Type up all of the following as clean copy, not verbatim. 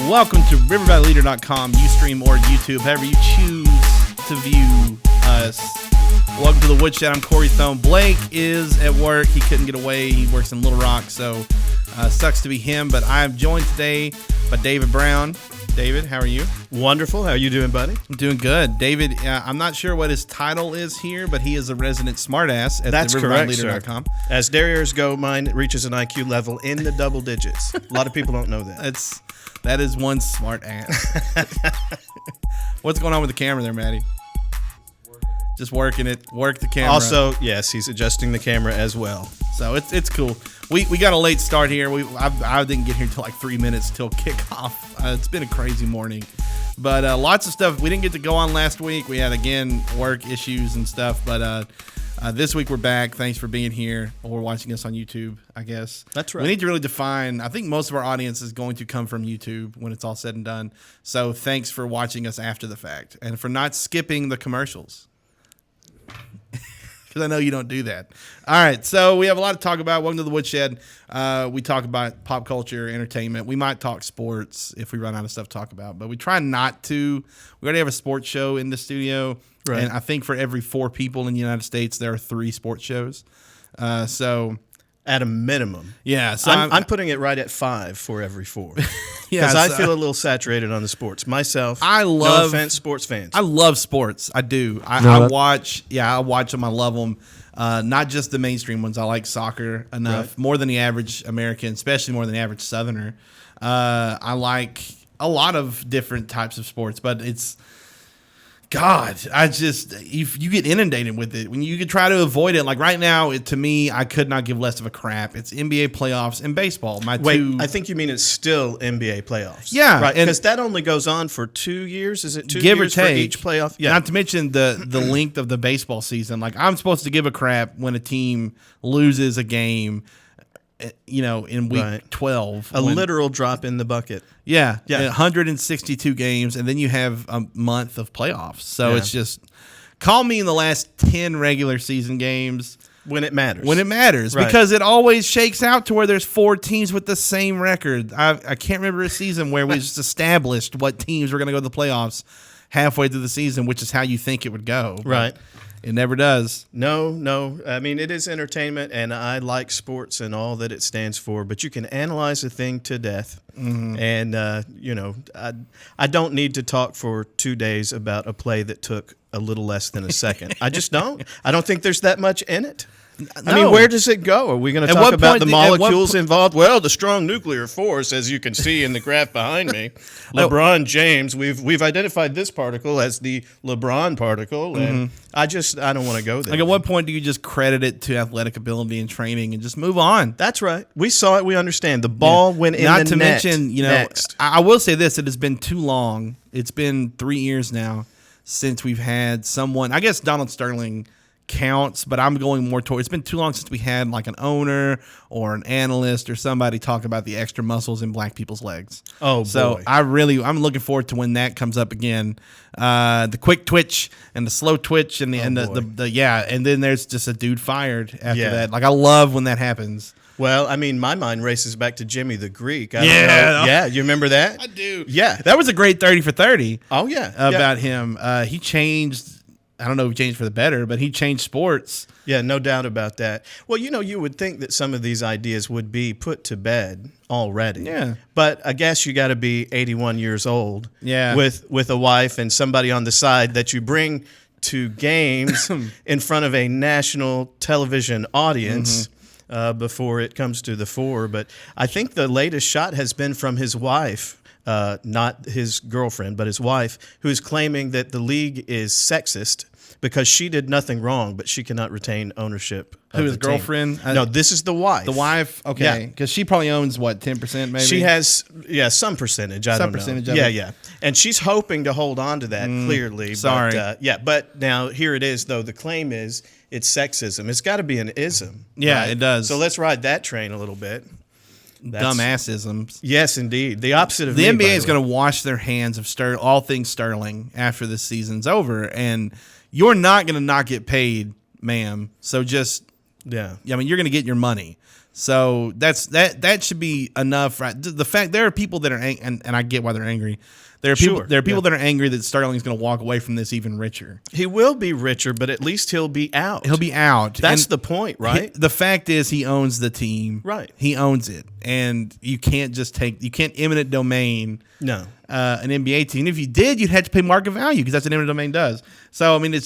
Welcome to rivervalleyleader.com, Ustream or YouTube, however you choose to view us. Welcome to the Woodshed. I'm Corey Thone. Blake is at work. He couldn't get away. He works in Little Rock, so sucks to be him. But I am joined today by David Brown. David, how are you? Wonderful. How are you doing, buddy? I'm doing good. David, I'm not sure what his title is here, but he is a resident smartass at That's correct, rivervalleyleader.com. As Derriers go, mine reaches an IQ level in the double digits. A lot of people don't know that. That is one smart ass. What's going on with the camera there, Maddie? Just working it. Work the camera. Also, yes, he's adjusting the camera as well. So it's cool. We got a late start here. I didn't get here until like 3 minutes till kickoff. It's been a crazy morning. But lots of stuff. We didn't get to go on last week. We had, again, work issues and stuff. But this week we're back. Thanks for being here or watching us on YouTube, I guess. That's right. We need to really define. I think most of our audience is going to come from YouTube when it's all said and done. So thanks for watching us after the fact and for not skipping the commercials. Because I know you don't do that. All right, so we have a lot to talk about. Welcome to the Woodshed. We talk about pop culture, entertainment. We might talk sports if we run out of stuff to talk about, but we try not to. We already have a sports show in the studio, right. And I think for every 4 people in the United States, there are 3 sports shows. So at a minimum. Yeah. So I'm putting it right at 5 for every 4. Yeah, because I feel a little saturated on the sports myself. No offense, sports fans. I love sports. I do. I watch. Yeah, I watch them. I love them. Not just the mainstream ones. I like soccer enough, more than the average American, especially more than the average Southerner. I like a lot of different types of sports, but it's God. You get inundated with it when you could try to avoid it. Like right now, to me, I could not give less of a crap. It's NBA playoffs and baseball. I think you mean it's still NBA playoffs. Yeah, right. Because that only goes on for 2 years. Is it 2 give years or take, for each playoff? Yeah. Not to mention the length of the baseball season. Like I'm supposed to give a crap when a team loses a game. In week 12. A literal drop in the bucket. Yeah. 162 games, and then you have a month of playoffs. So it's just, call me in the last 10 regular season games. When it matters. Right. Because it always shakes out to where there's 4 teams with the same record. I can't remember a season where we just established what teams were going to go to the playoffs halfway through the season, which is how you think it would go. Right. It never does. No. I mean, it is entertainment, and I like sports and all that it stands for. But you can analyze a thing to death, and I don't need to talk for 2 days about a play that took a little less than a second. I just don't. I don't think there's that much in it. I mean, where does it go? Are we going to talk about the molecules involved? Well, the strong nuclear force, as you can see in the graph behind me, LeBron James. We've identified this particle as the LeBron particle, and I don't want to go there. Like, at what point do you just credit it to athletic ability and training and just move on? That's right. We saw it. We understand. The ball went in the net. Not to mention, next. I will say this: it has been too long. It's been 3 years now since we've had someone. I guess Donald Sterling counts, but I'm going more toward, it's been too long since we had like an owner or an analyst or somebody talk about the extra muscles in black people's legs. Oh, so boy. I'm looking forward to when that comes up again. The quick twitch and the slow twitch and and then there's just a dude fired after that. Like, I love when that happens. Well, I mean, my mind races back to Jimmy the Greek. Yeah, you remember that? I do. Yeah. That was a great 30 for 30. Oh, yeah. About him. He changed. I don't know if he changed for the better, but he changed sports. Yeah, no doubt about that. Well, you would think that some of these ideas would be put to bed already. Yeah. But I guess you got to be 81 years old. Yeah. With a wife and somebody on the side that you bring to games in front of a national television audience. Before it comes to the fore. But I think the latest shot has been from his wife. Not his girlfriend, but his wife, who is claiming that the league is sexist because she did nothing wrong, but she cannot retain ownership of his the girlfriend? No, this is the wife. The wife? Okay. Because she probably owns, 10% maybe? She has, some percentage. I don't know. Some percentage of it. Yeah. And she's hoping to hold on to that, clearly. Sorry. But, but now here it is, though. The claim is it's sexism. It's got to be an ism. Yeah, right? It does. So let's ride that train a little bit. Dumbassisms. Yes, indeed. The opposite of the NBA is going to wash their hands of all things Sterling after this season's over, and you're not going to not get paid, ma'am. So just I mean, you're going to get your money. So that should be enough, right? The fact there are people that are and I get why they're angry. There are people that are angry that Sterling's going to walk away from this even richer. He will be richer, but at least he'll be out. He'll be out. That's the point, right? The fact is he owns the team. Right. He owns it. And you can't eminent domain an NBA team. If you did, you'd have to pay market value because that's what eminent domain does. So, I mean,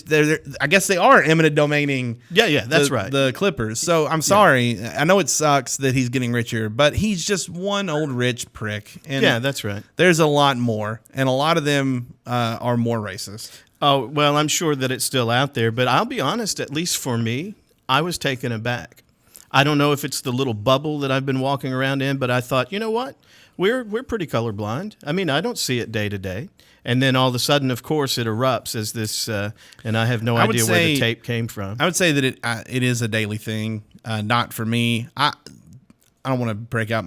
I guess they are eminent domaining. Yeah, that's right. The Clippers. So, I'm sorry. I know it sucks that he's getting richer, but he's just one old rich prick. And yeah, that's right. There's a lot more, and a lot of them are more racist. Oh, well, I'm sure that it's still out there, but I'll be honest, at least for me, I was taken aback. I don't know if it's the little bubble that I've been walking around in, but I thought, you know what? We're pretty colorblind. I mean, I don't see it day to day. And then all of a sudden, of course, it erupts as this, and I have no idea where the tape came from. I would say that it is a daily thing, not for me. I don't want to break out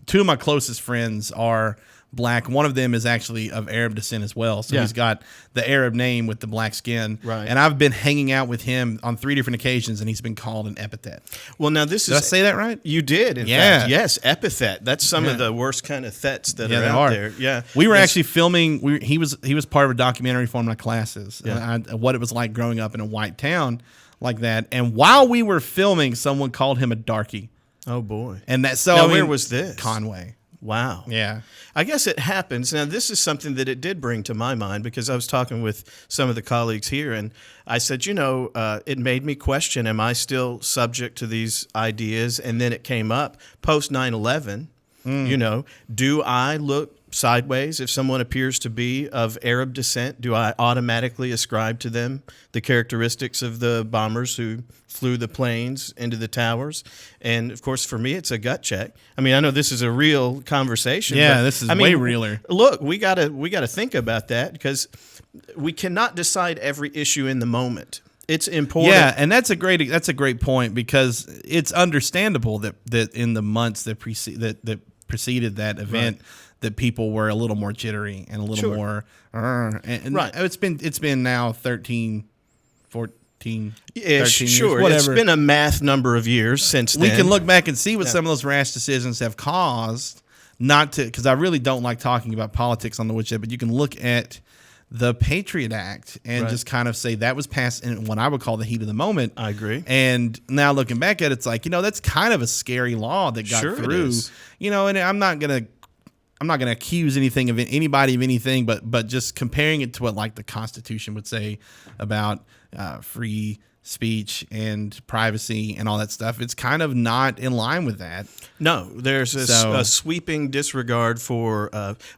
two of my closest friends are black. One of them is actually of Arab descent as well. So he's got the Arab name with the black skin. Right. And I've been hanging out with him on 3 different occasions, and he's been called an epithet. Well, now Did I say that right? You did, in fact. Yes, epithet. That's some of the worst kind of thets that are out there. Yeah. We were actually filming. He was part of a documentary for one of my classes. Yeah. What it was like growing up in a white town like that. And while we were filming, someone called him a darky. Oh, boy. And that, so now, where was this? Conway. Wow. Yeah. I guess it happens. Now, this is something that it did bring to my mind because I was talking with some of the colleagues here, and I said, it made me question, am I still subject to these ideas? And then it came up post 9/11, do I look sideways if someone appears to be of Arab descent? Do I automatically ascribe to them the characteristics of the bombers who flew the planes into the towers? And of course, for me, it's a gut check. I mean, I know this is a real conversation. Yeah, this is way realer. Look, we gotta think about that because we cannot decide every issue in the moment. It's important. Yeah, and that's a great point because it's understandable that in the months that preceded that event. Right. That people were a little more jittery and a little more, and right. It's been now 13, 14, ish, 13 sure. years, whatever. It's been a math number of years since then. We can look back and see what some of those rash decisions have caused. Not to, because I really don't like talking about politics on the Woodshed, but you can look at the Patriot Act and just kind of say that was passed in what I would call the heat of the moment. I agree. And now looking back at it, it's like, that's kind of a scary law that got through. And I'm not gonna accuse anybody of anything, but just comparing it to what like the Constitution would say about free speech and privacy and all that stuff, it's kind of not in line with that. No, there's a sweeping disregard for,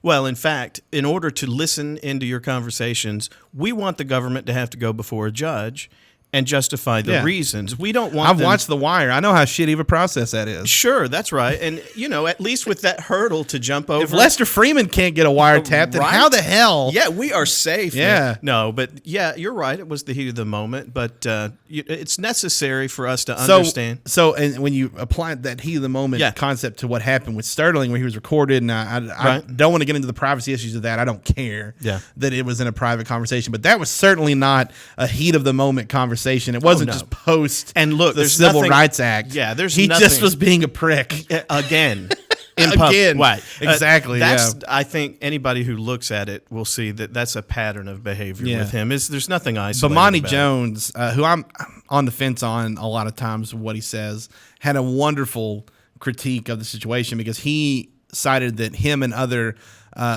in fact, in order to listen into your conversations, we want the government to have to go before a judge and justify the reasons. We don't want I've watched The Wire. I know how shitty of a process that is. Sure, that's right. And, at least with that hurdle to jump over. If Lester Freeman can't get a wiretap, then how the hell? Yeah, we are safe. Yeah. Man. No, but you're right. It was the heat of the moment. But it's necessary for us to understand. And when you apply that heat of the moment concept to what happened with Sterling, where he was recorded, and I don't want to get into the privacy issues of that. I don't care that it was in a private conversation. But that was certainly not a heat of the moment conversation. It wasn't just post and look, the Civil Rights Act. Yeah, he just was being a prick again. Again, right? Exactly. I think anybody who looks at it will see that that's a pattern of behavior with him. There's nothing isolated. Bomani about Jones, who I'm on the fence on a lot of times, what he says, had a wonderful critique of the situation because he cited that him and other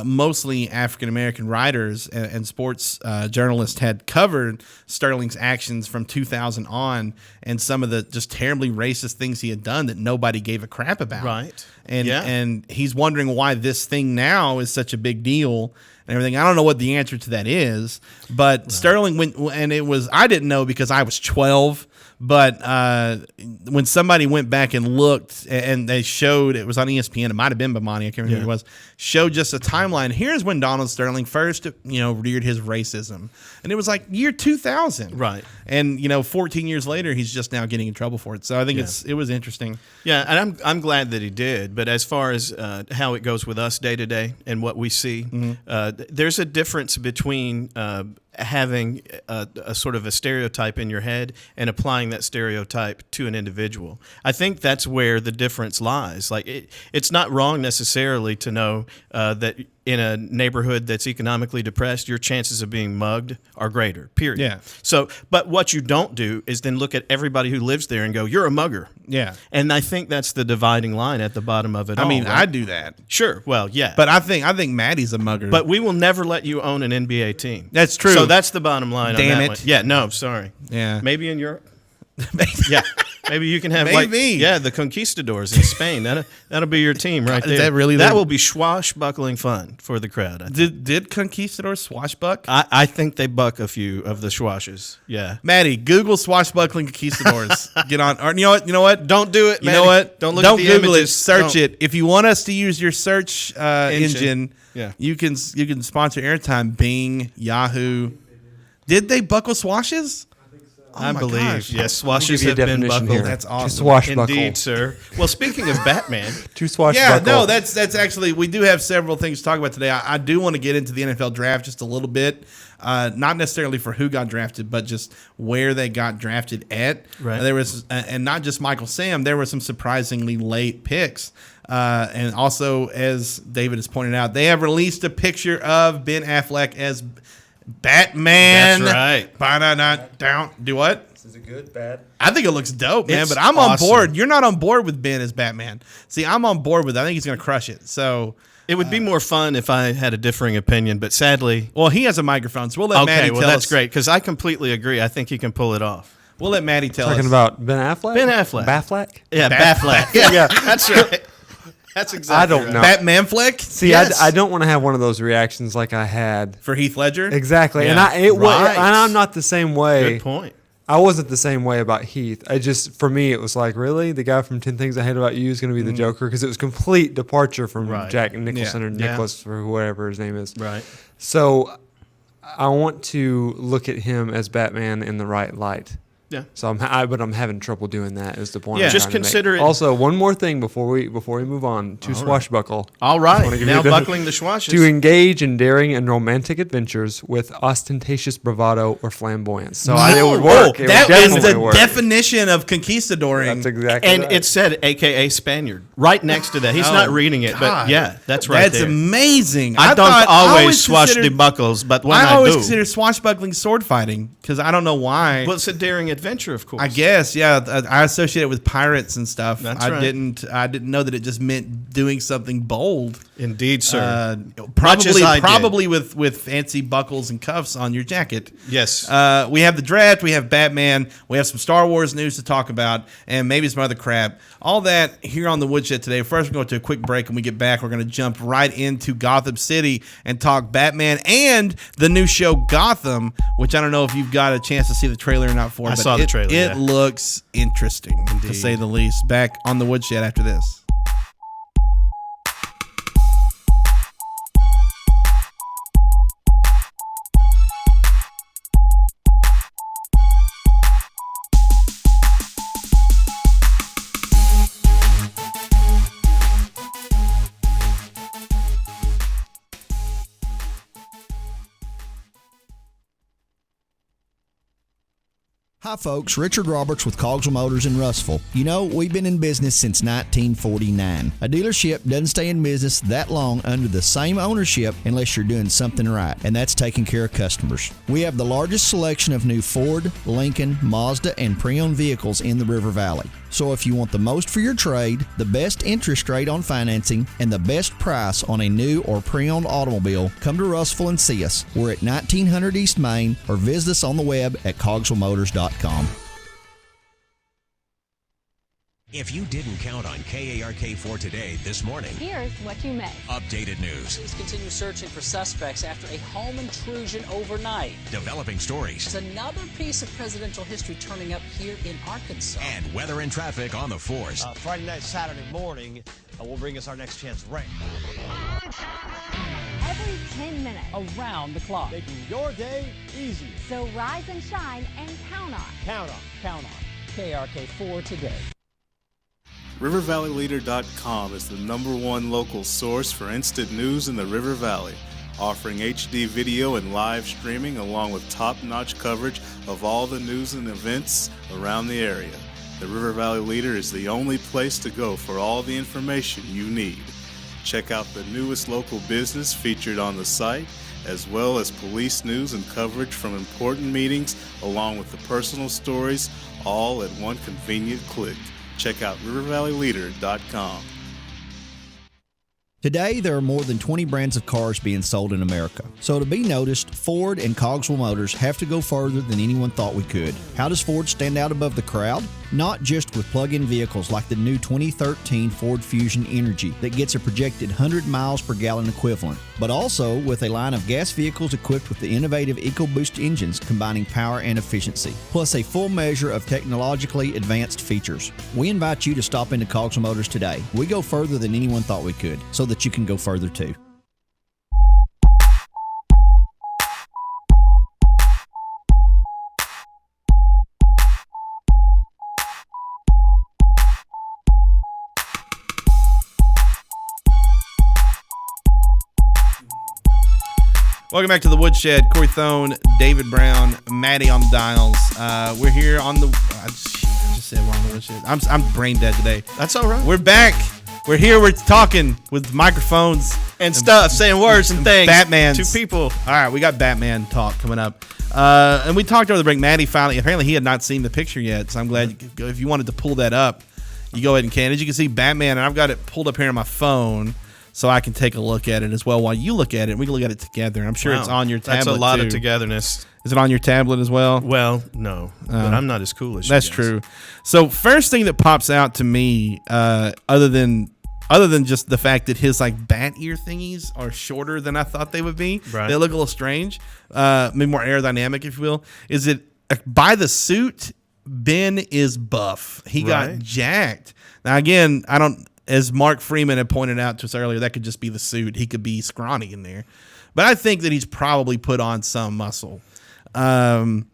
mostly African-American writers and sports journalists had covered Sterling's actions from 2000 on and some of the just terribly racist things he had done that nobody gave a crap about. Right. And he's wondering why this thing now is such a big deal and everything. I don't know what the answer to that is, but Sterling went, and it was, I didn't know because I was 12. But when somebody went back and looked, and they showed, it was on ESPN, it might have been Bomani, I can't remember who it was, showed just a timeline. Here's when Donald Sterling first, reared his racism. And it was like year 2000. Right. And, 14 years later, he's just now getting in trouble for it. So I think it was interesting. Yeah, and I'm glad that he did. But as far as how it goes with us day to day and what we see, there's a difference between having a sort of a stereotype in your head and applying that stereotype to an individual. I think that's where the difference lies. Like it's not wrong necessarily to know that in a neighborhood that's economically depressed, your chances of being mugged are greater, period. Yeah. So, but what you don't do is then look at everybody who lives there and go, you're a mugger. Yeah. And I think that's the dividing line at the bottom of it all. I mean, right? I do that. Sure. Well, yeah. But I think Maddie's a mugger. But we will never let you own an NBA team. That's true. So that's the bottom line Damn on that it. one. Yeah, no, sorry. Yeah. Maybe in Europe. Yeah. Maybe you can have the conquistadors in Spain. That'll be your team right there. Is that really that will be swashbuckling fun for the crowd. I think. Did conquistadors swashbuck? I think they buck a few of the swashes. Yeah. Maddie, Google swashbuckling conquistadors. Get on. Or, you know what? Don't do it. You know what? Don't look Don't at the Google images. it. Search Don't. it. If you want us to use your search engine, Yeah. you can sponsor airtime. Bing, Yahoo. Did they buckle swashes? I my believe, gosh. yes, swashes Give you a have been definition buckled. here. That's To awesome. swashbuckle. Indeed, sir. Well, speaking of Batman, To swashbuckle. Yeah, no, that's actually, we do have several things to talk about today. I do want to get into the NFL draft just a little bit, not necessarily for who got drafted, but just where they got drafted at. Right. There was, and not just Michael Sam, there were some surprisingly late picks. And also, as David has pointed out, they have released a picture of Ben Affleck as Batman. That's right. Ba-da-da-down. Do what? Is it good, bad? I think it looks dope, man. It's But I'm on awesome. board. You're not on board with Ben as Batman. See, I'm on board with it. I think he's going to crush it. So, it would be more fun if I had a differing opinion, but sadly, well, he has a microphone, so we'll let Maddie tell that's us. great because I completely agree. I think he can pull it off. We'll let Maddie tell Talking us. about Ben Affleck? Ben Affleck. Baffleck? Yeah, Bat- Batfleck. Yeah, that's right. That's exactly. I don't right. know. Batman flick See, Yes. I don't want to have one of those reactions like I had. for Heath Ledger. Exactly. Yeah. And Right. and I'm not the same way. Good point. I wasn't the same way about Heath. For me, it was like, really? The guy from 10 Things I Hate About You is going to be the Joker? Because it was complete departure from Right. Jack Nicholson or Yeah. Nicholas or whatever his name is. Right. So I want to look at him as Batman in the right light. Yeah. So I'm having trouble doing that. Is the point? Yeah. I'm Just trying to make. consider it- Also, one more thing before we move on to swashbuckle. All Wanna right. give Now you the- buckling the swashes. To engage in daring and romantic adventures with ostentatious bravado or flamboyance. So it would work. It would That is definitely the work. definition of conquistadoring. That's exactly And right. it said AKA Spaniard right next to that. He's Oh, not reading it, God. but yeah, that's right That's there. amazing. I don't thought- always swash considered- the buckles, but when I I always do. consider swashbuckling sword fighting because I don't know why. Well, it's a daring adventure, of course. I guess, yeah. I associate it with pirates and stuff. That's I right. didn't know that it just meant doing something bold. Indeed, sir. Probably with fancy buckles and cuffs on your jacket. Yes. We have the draft. We have Batman. We have some Star Wars news to talk about, and maybe some other crap. All that here on the Woodshed today. First, we're going to a quick break. When we get back, we're going to jump right into Gotham City and talk Batman and the new show Gotham, which I don't know if you've got a chance to see the trailer or not for. I but saw the trailer, It yeah. looks interesting, to Indeed. say the least. Back on the Woodshed after this. Hi folks, Richard Roberts with Cogswell Motors in Russellville. You know, we've been in business since 1949. A dealership doesn't stay in business that long under the same ownership unless you're doing something right, and that's taking care of customers. We have the largest selection of new Ford, Lincoln, Mazda, and pre-owned vehicles in the River Valley. So if you want the most for your trade, the best interest rate on financing, and the best price on a new or pre-owned automobile, come to Russellville and see us. We're at 1900 East Main, or visit us on the web at cogswellmotors.com. If you didn't count on KARK4 today this morning, Here's what you missed. updated news, Police continue searching for suspects after a home intrusion overnight. developing stories, There's another piece of presidential history turning up here in Arkansas. and weather and traffic on the force. Friday night, Saturday morning will bring us our next chance rain. Every 10 minutes. Around the clock. Making your day easier. So rise and shine and count on. Count on. Count on KRK4 today. RiverValleyLeader.com is the #1 local source for instant news in the River Valley. offering HD video and live streaming along with top-notch coverage of all the news and events around the area. The River Valley Leader is the only place to go for all the information you need. Check out the newest local business featured on the site, as well as police news and coverage from important meetings, along with the personal stories, all at one convenient click. Check out rivervalleyleader.com. Today, there are more than 20 brands of cars being sold in America. So to be noticed, Ford and Cogswell Motors have to go further than anyone thought we could. How does Ford stand out above the crowd? Not just with plug-in vehicles like the new 2013 Ford Fusion Energy that gets a projected 100 miles per gallon equivalent, but also with a line of gas vehicles equipped with the innovative EcoBoost engines combining power and efficiency, plus a full measure of technologically advanced features. We invite you to stop into Cogswell Motors today. We go further than anyone thought we could, so that you can go further too. Welcome back to the Woodshed. Corey Thone, David Brown, Maddie on the dials. We're here on the. I just said we're on the Woodshed. I'm brain dead today. That's all right. We're back. We're here. We're talking with microphones and stuff, saying words and things. Batman to people. All right, we got Batman talk coming up. And we talked over the break. Maddie apparently he had not seen the picture yet, so I'm glad if you wanted to pull that up, you go ahead and can. As you can see, Batman, and I've got it pulled up here on my phone, so I can take a look at it as well while you look at it. We can look at it together. I'm sure it's on your tablet. That's a lot too. of togetherness. Is it on your tablet as well? Well, no, but I'm not as cool as you That's guys. true. So first thing that pops out to me, other than just the fact that his like bat ear thingies are shorter than I thought they would be, Right. They look a little strange, maybe more aerodynamic, if you will. Is it by the suit? Ben is buff. He got Right. jacked. Now again, I don't. As Mark Freeman had pointed out to us earlier, that could just be the suit. He could be scrawny in there. But I think that he's probably put on some muscle. The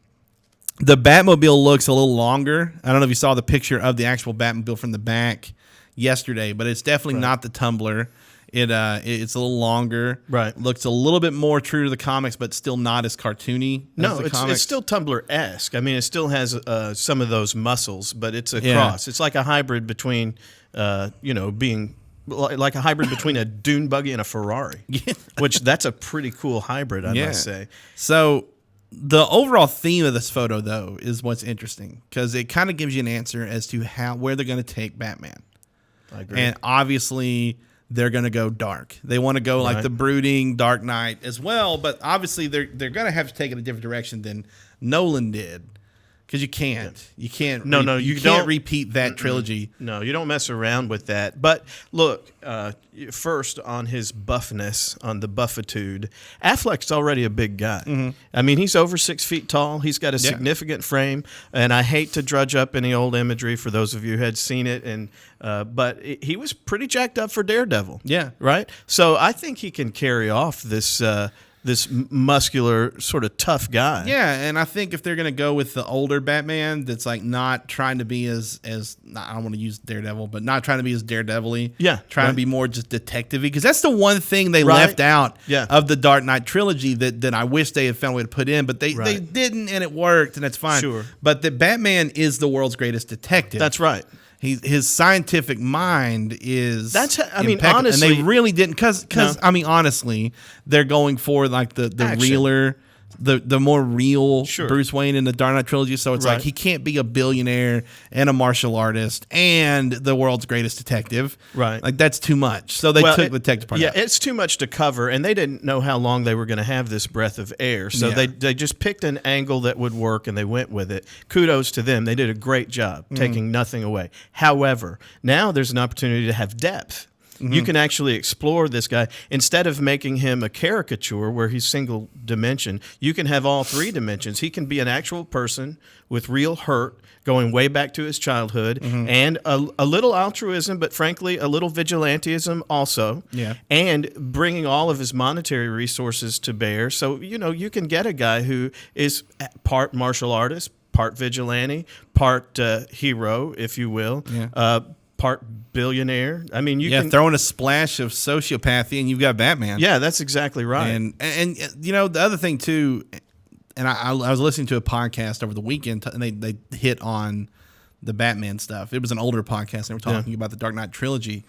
Batmobile looks a little longer. I don't know if you saw the picture of the actual Batmobile from the back yesterday, but it's definitely not the Tumbler. It's a little longer. Right. Looks a little bit more true to the comics, but still not as cartoony No, as the it's comics. still Tumbler-esque. I mean, it still has some of those muscles, but it's a Yeah. cross. It's like a hybrid between, being like a hybrid between a dune buggy and a Ferrari, which that's a pretty cool hybrid, I must say. So the overall theme of this photo, though, is what's interesting because it kind of gives you an answer as to where they're going to take Batman. I agree. And obviously, they're going to go dark. They want to go like the brooding Dark Knight as well, but obviously they're going to have to take it a different direction than Nolan did. Because you can't. You can't. You can't don't repeat that trilogy. No, you don't mess around with that. But look, first on his buffness, on the buffitude, Affleck's already a big guy. Mm-hmm. I mean, he's over 6 feet tall. He's got a significant frame, and I hate to drudge up any old imagery for those of you who had seen it. And but he was pretty jacked up for Daredevil. Yeah. Right. So I think he can carry off this muscular, sort of tough guy. Yeah, and I think if they're going to go with the older Batman that's like not trying to be as I don't want to use Daredevil, but not trying to be as Daredevil-y. Yeah, trying to be more just detective-y. Because that's the one thing they Right. left out Yeah. of the Dark Knight trilogy that I wish they had found a way to put in, but they didn't, and it worked, and that's fine. Sure. But that Batman is the world's greatest detective. That's right. His scientific mind is honestly, and they really didn't because No. I mean honestly they're going for like the Action. realer the more real Sure. Bruce Wayne in the Dark Knight trilogy, so it's Right. like he can't be a billionaire and a martial artist and the world's greatest detective, Right. like that's too much, so they took the detective part out. It's too much to cover, and they didn't know how long they were going to have this breath of air, so Yeah. they just picked an angle that would work, and they went with it. Kudos to them. They did a great job taking nothing away. However, now there's an opportunity to have depth. You can actually explore this guy. Instead of making him a caricature where he's single dimension, you can have all three dimensions. He can be an actual person with real hurt going way back to his childhood and a little altruism, but frankly, a little vigilantism also. Yeah. And bringing all of his monetary resources to bear. So, you can get a guy who is part martial artist, part vigilante, part hero, if you will. Yeah. part billionaire. I mean, you can throw in a splash of sociopathy, and you've got Batman. Yeah, that's exactly right. And you know, the other thing too, and I was listening to a podcast over the weekend, and they hit on the Batman stuff. It was an older podcast, and they were talking about the Dark Knight trilogy.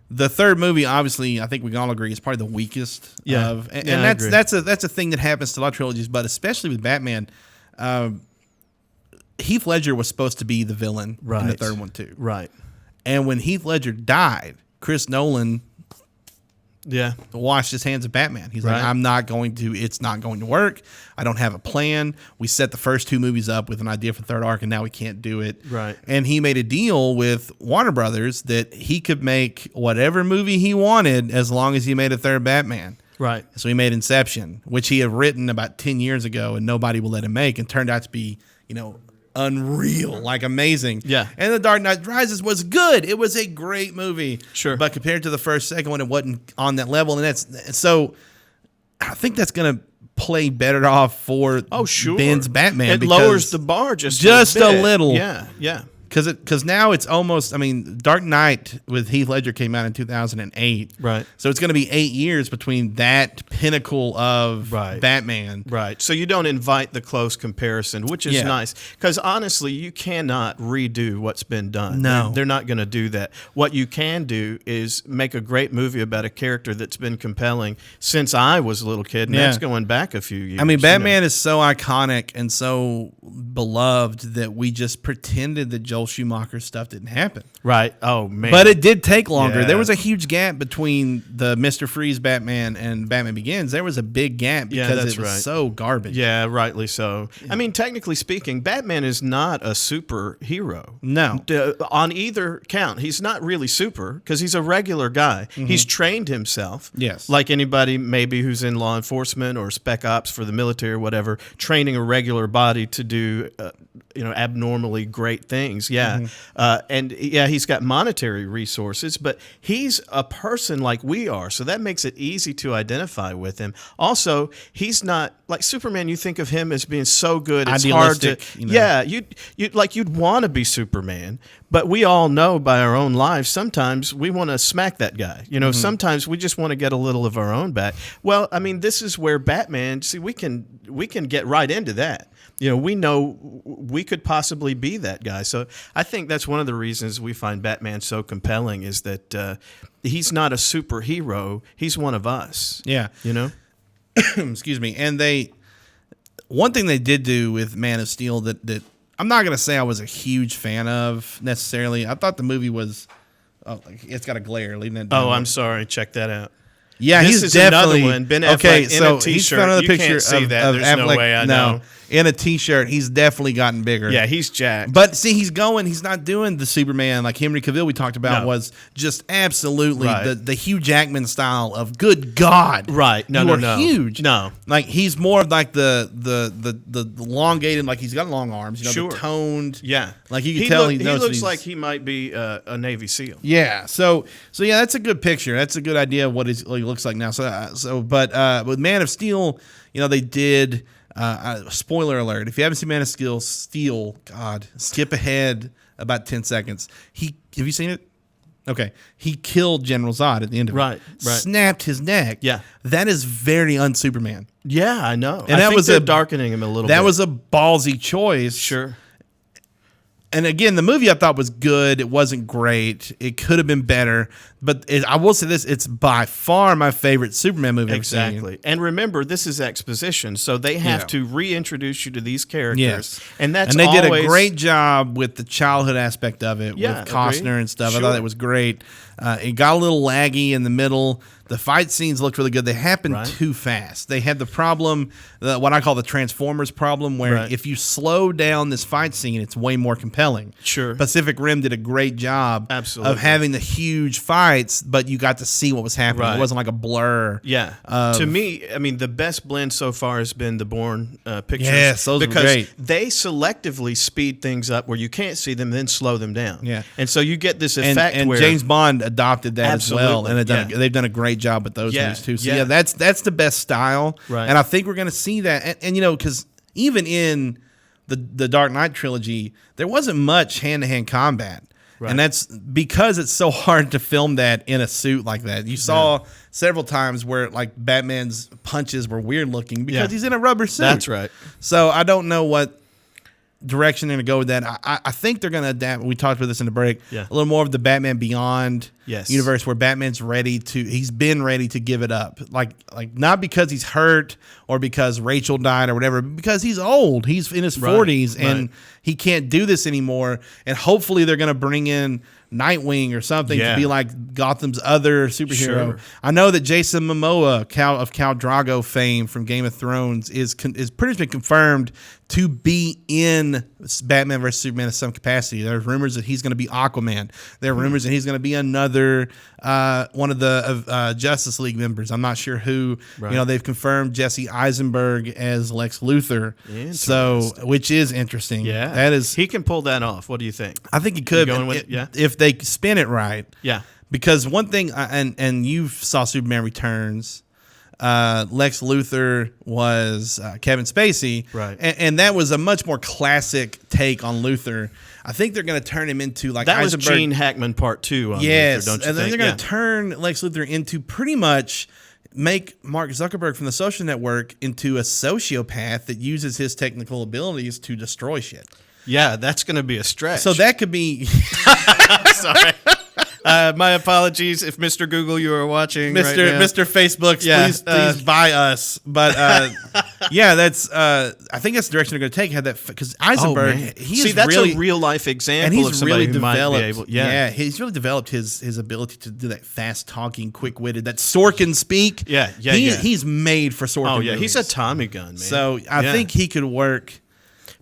The third movie, obviously, I think we can all agree, is probably the weakest of, and that's a thing that happens to a lot of trilogies, but especially with Batman. Heath Ledger was supposed to be the villain in the third one too, right? And when Heath Ledger died, Chris Nolan washed his hands of Batman. He's like, it's not going to work. I don't have a plan. We set the first two movies up with an idea for the third arc, and now we can't do it. Right. And he made a deal with Warner Brothers that he could make whatever movie he wanted as long as he made a third Batman. Right. So he made Inception, which he had written about 10 years ago, and nobody will let him make, and turned out to be, unreal, like amazing. Yeah. And The Dark Knight Rises was good. It was a great movie. Sure. But compared to the second one, it wasn't on that level. And so I think that's going to play better off for Ben's Batman. It lowers the bar just a little. Yeah, yeah. Because now it's almost, Dark Knight with Heath Ledger came out in 2008. Right. So it's going to be 8 years between that pinnacle of Batman. Right. So you don't invite the close comparison, which is nice. Because honestly, you cannot redo what's been done. No. They're not going to do that. What you can do is make a great movie about a character that's been compelling since I was a little kid, and that's going back a few years. Batman is so iconic and so beloved that we just pretended that Joel Schumacher stuff didn't happen. Right. Oh, man. But it did take longer. Yeah. There was a huge gap between the Mr. Freeze Batman and Batman Begins. There was a big gap because it was so garbage. Yeah, rightly so. Yeah. Technically speaking, Batman is not a superhero. No. On either count, he's not really super because he's a regular guy. Mm-hmm. He's trained himself. Yes. Like anybody maybe who's in law enforcement or spec ops for the military or whatever, training a regular body to do abnormally great things. Yeah. Mm-hmm. He's got monetary resources, but he's a person like we are. So that makes it easy to identify with him. Also, he's not like Superman. You think of him as being so good. It's hard to, yeah, you'd want to be Superman, but we all know by our own lives, sometimes we want to smack that guy. Sometimes we just want to get a little of our own back. Well, this is where Batman, we can get right into that. We know we could possibly be that guy. So I think that's one of the reasons we find Batman so compelling is that he's not a superhero. He's one of us. Yeah. Excuse me. And one thing they did do with Man of Steel that I'm not going to say I was a huge fan of necessarily. I thought the movie was, it's got a glare leading it down. Oh, I'm sorry. Check that out. Yeah, this he's definitely another one. Ben Affleck in a t-shirt. He's found another picture can't see of that. There's Affleck. No way I know. In a t-shirt, he's definitely gotten bigger. Yeah, he's jacked. But see, he's not doing the Superman like Henry Cavill we talked about was just absolutely the Hugh Jackman style of good God. Right. No, huge. No. Like he's more of like the elongated, like he's got long arms, the toned. Yeah. Like you can tell he looks like he might be a Navy SEAL. Yeah. So yeah, that's a good picture. That's a good idea of what he looks like now. But with Man of Steel, they did. Spoiler alert! If you haven't seen Man of Steel, God, skip ahead about 10 seconds. Have you seen it? Okay, he killed General Zod at the end of it. Right. Snapped his neck. Yeah, that is very un-Superman. Yeah, I know. And that was darkening him a little bit. That was a ballsy choice. Sure. And again, the movie I thought was good. It wasn't great. It could have been better. But I will say this, it's by far my favorite Superman movie I've seen. Exactly. And remember, this is exposition, so they have to reintroduce you to these characters. Yes. And they did a great job with the childhood aspect of it with Costner agreed. and stuff. Sure. I thought it was great. It got a little laggy in the middle. The fight scenes looked really good. They happened too fast. They had the problem, what I call the Transformers problem, where if you slow down this fight scene, it's way more compelling. Sure. Pacific Rim did a great job of having the huge fights, but you got to see what was happening. It wasn't like a blur. Yeah. To me, the best blend so far has been the Bourne pictures. Yes, those were great. They selectively speed things up where you can't see them, then slow them down. Yeah. And so you get this effect and where James Bond adopted that as well, and they've done a great job with those movies too. So that's the best style, and I think we're going to see that. And because even in the Dark Knight trilogy, there wasn't much hand-to-hand combat. Right. And that's because it's so hard to film that in a suit like that. You saw several times where like Batman's punches were weird looking because he's in a rubber suit. That's right. So I don't know what direction they're going to go with that. I think they're going to adapt. We talked about this in the break. Yeah. A little more of the Batman Beyond Yes. universe where Batman's he's been ready to give it up. Like not because he's hurt or because Rachel died or whatever, but because he's old. He's in his 40s and he can't do this anymore. And hopefully they're going to bring in Nightwing or something to be like Gotham's other superhero. Sure. I know that Jason Momoa, of Khal Drogo fame from Game of Thrones, is pretty much been confirmed to be in Batman vs Superman in some capacity. There's rumors that he's going to be Aquaman. There are rumors that he's going to be another one of the Justice League members. I'm not sure who. Right. You know, they've confirmed Jesse Eisenberg as Lex Luthor. So, which is interesting. Yeah, that is. He can pull that off. What do you think? I think he could. You going with it? Yeah. If they spin it right. Yeah. Because one thing, and you saw Superman Returns. Lex Luthor was Kevin Spacey, right? And that was a much more classic take on Luthor. I think they're going to turn him into like that Eisenberg. was Gene Hackman Part 2 on yes, Luthor, don't you and then think? they're going to turn Lex Luthor into pretty much make Mark Zuckerberg from the Social Network into a sociopath that uses his technical abilities to destroy shit. Yeah, that's going to be a stretch. So that could be. Sorry. My apologies if Mr. Google you are watching Mr. Facebook, please buy us. But yeah, that's I think that's the direction they're going to take. Had that because Eisenberg, that's a real life example, and he's of somebody really who might developed. be able, he's really developed his ability to do that fast talking, quick witted, that Sorkin speak. He's made for Sorkin. Oh yeah, movies. he's a Tommy gun, man. So I think he could work.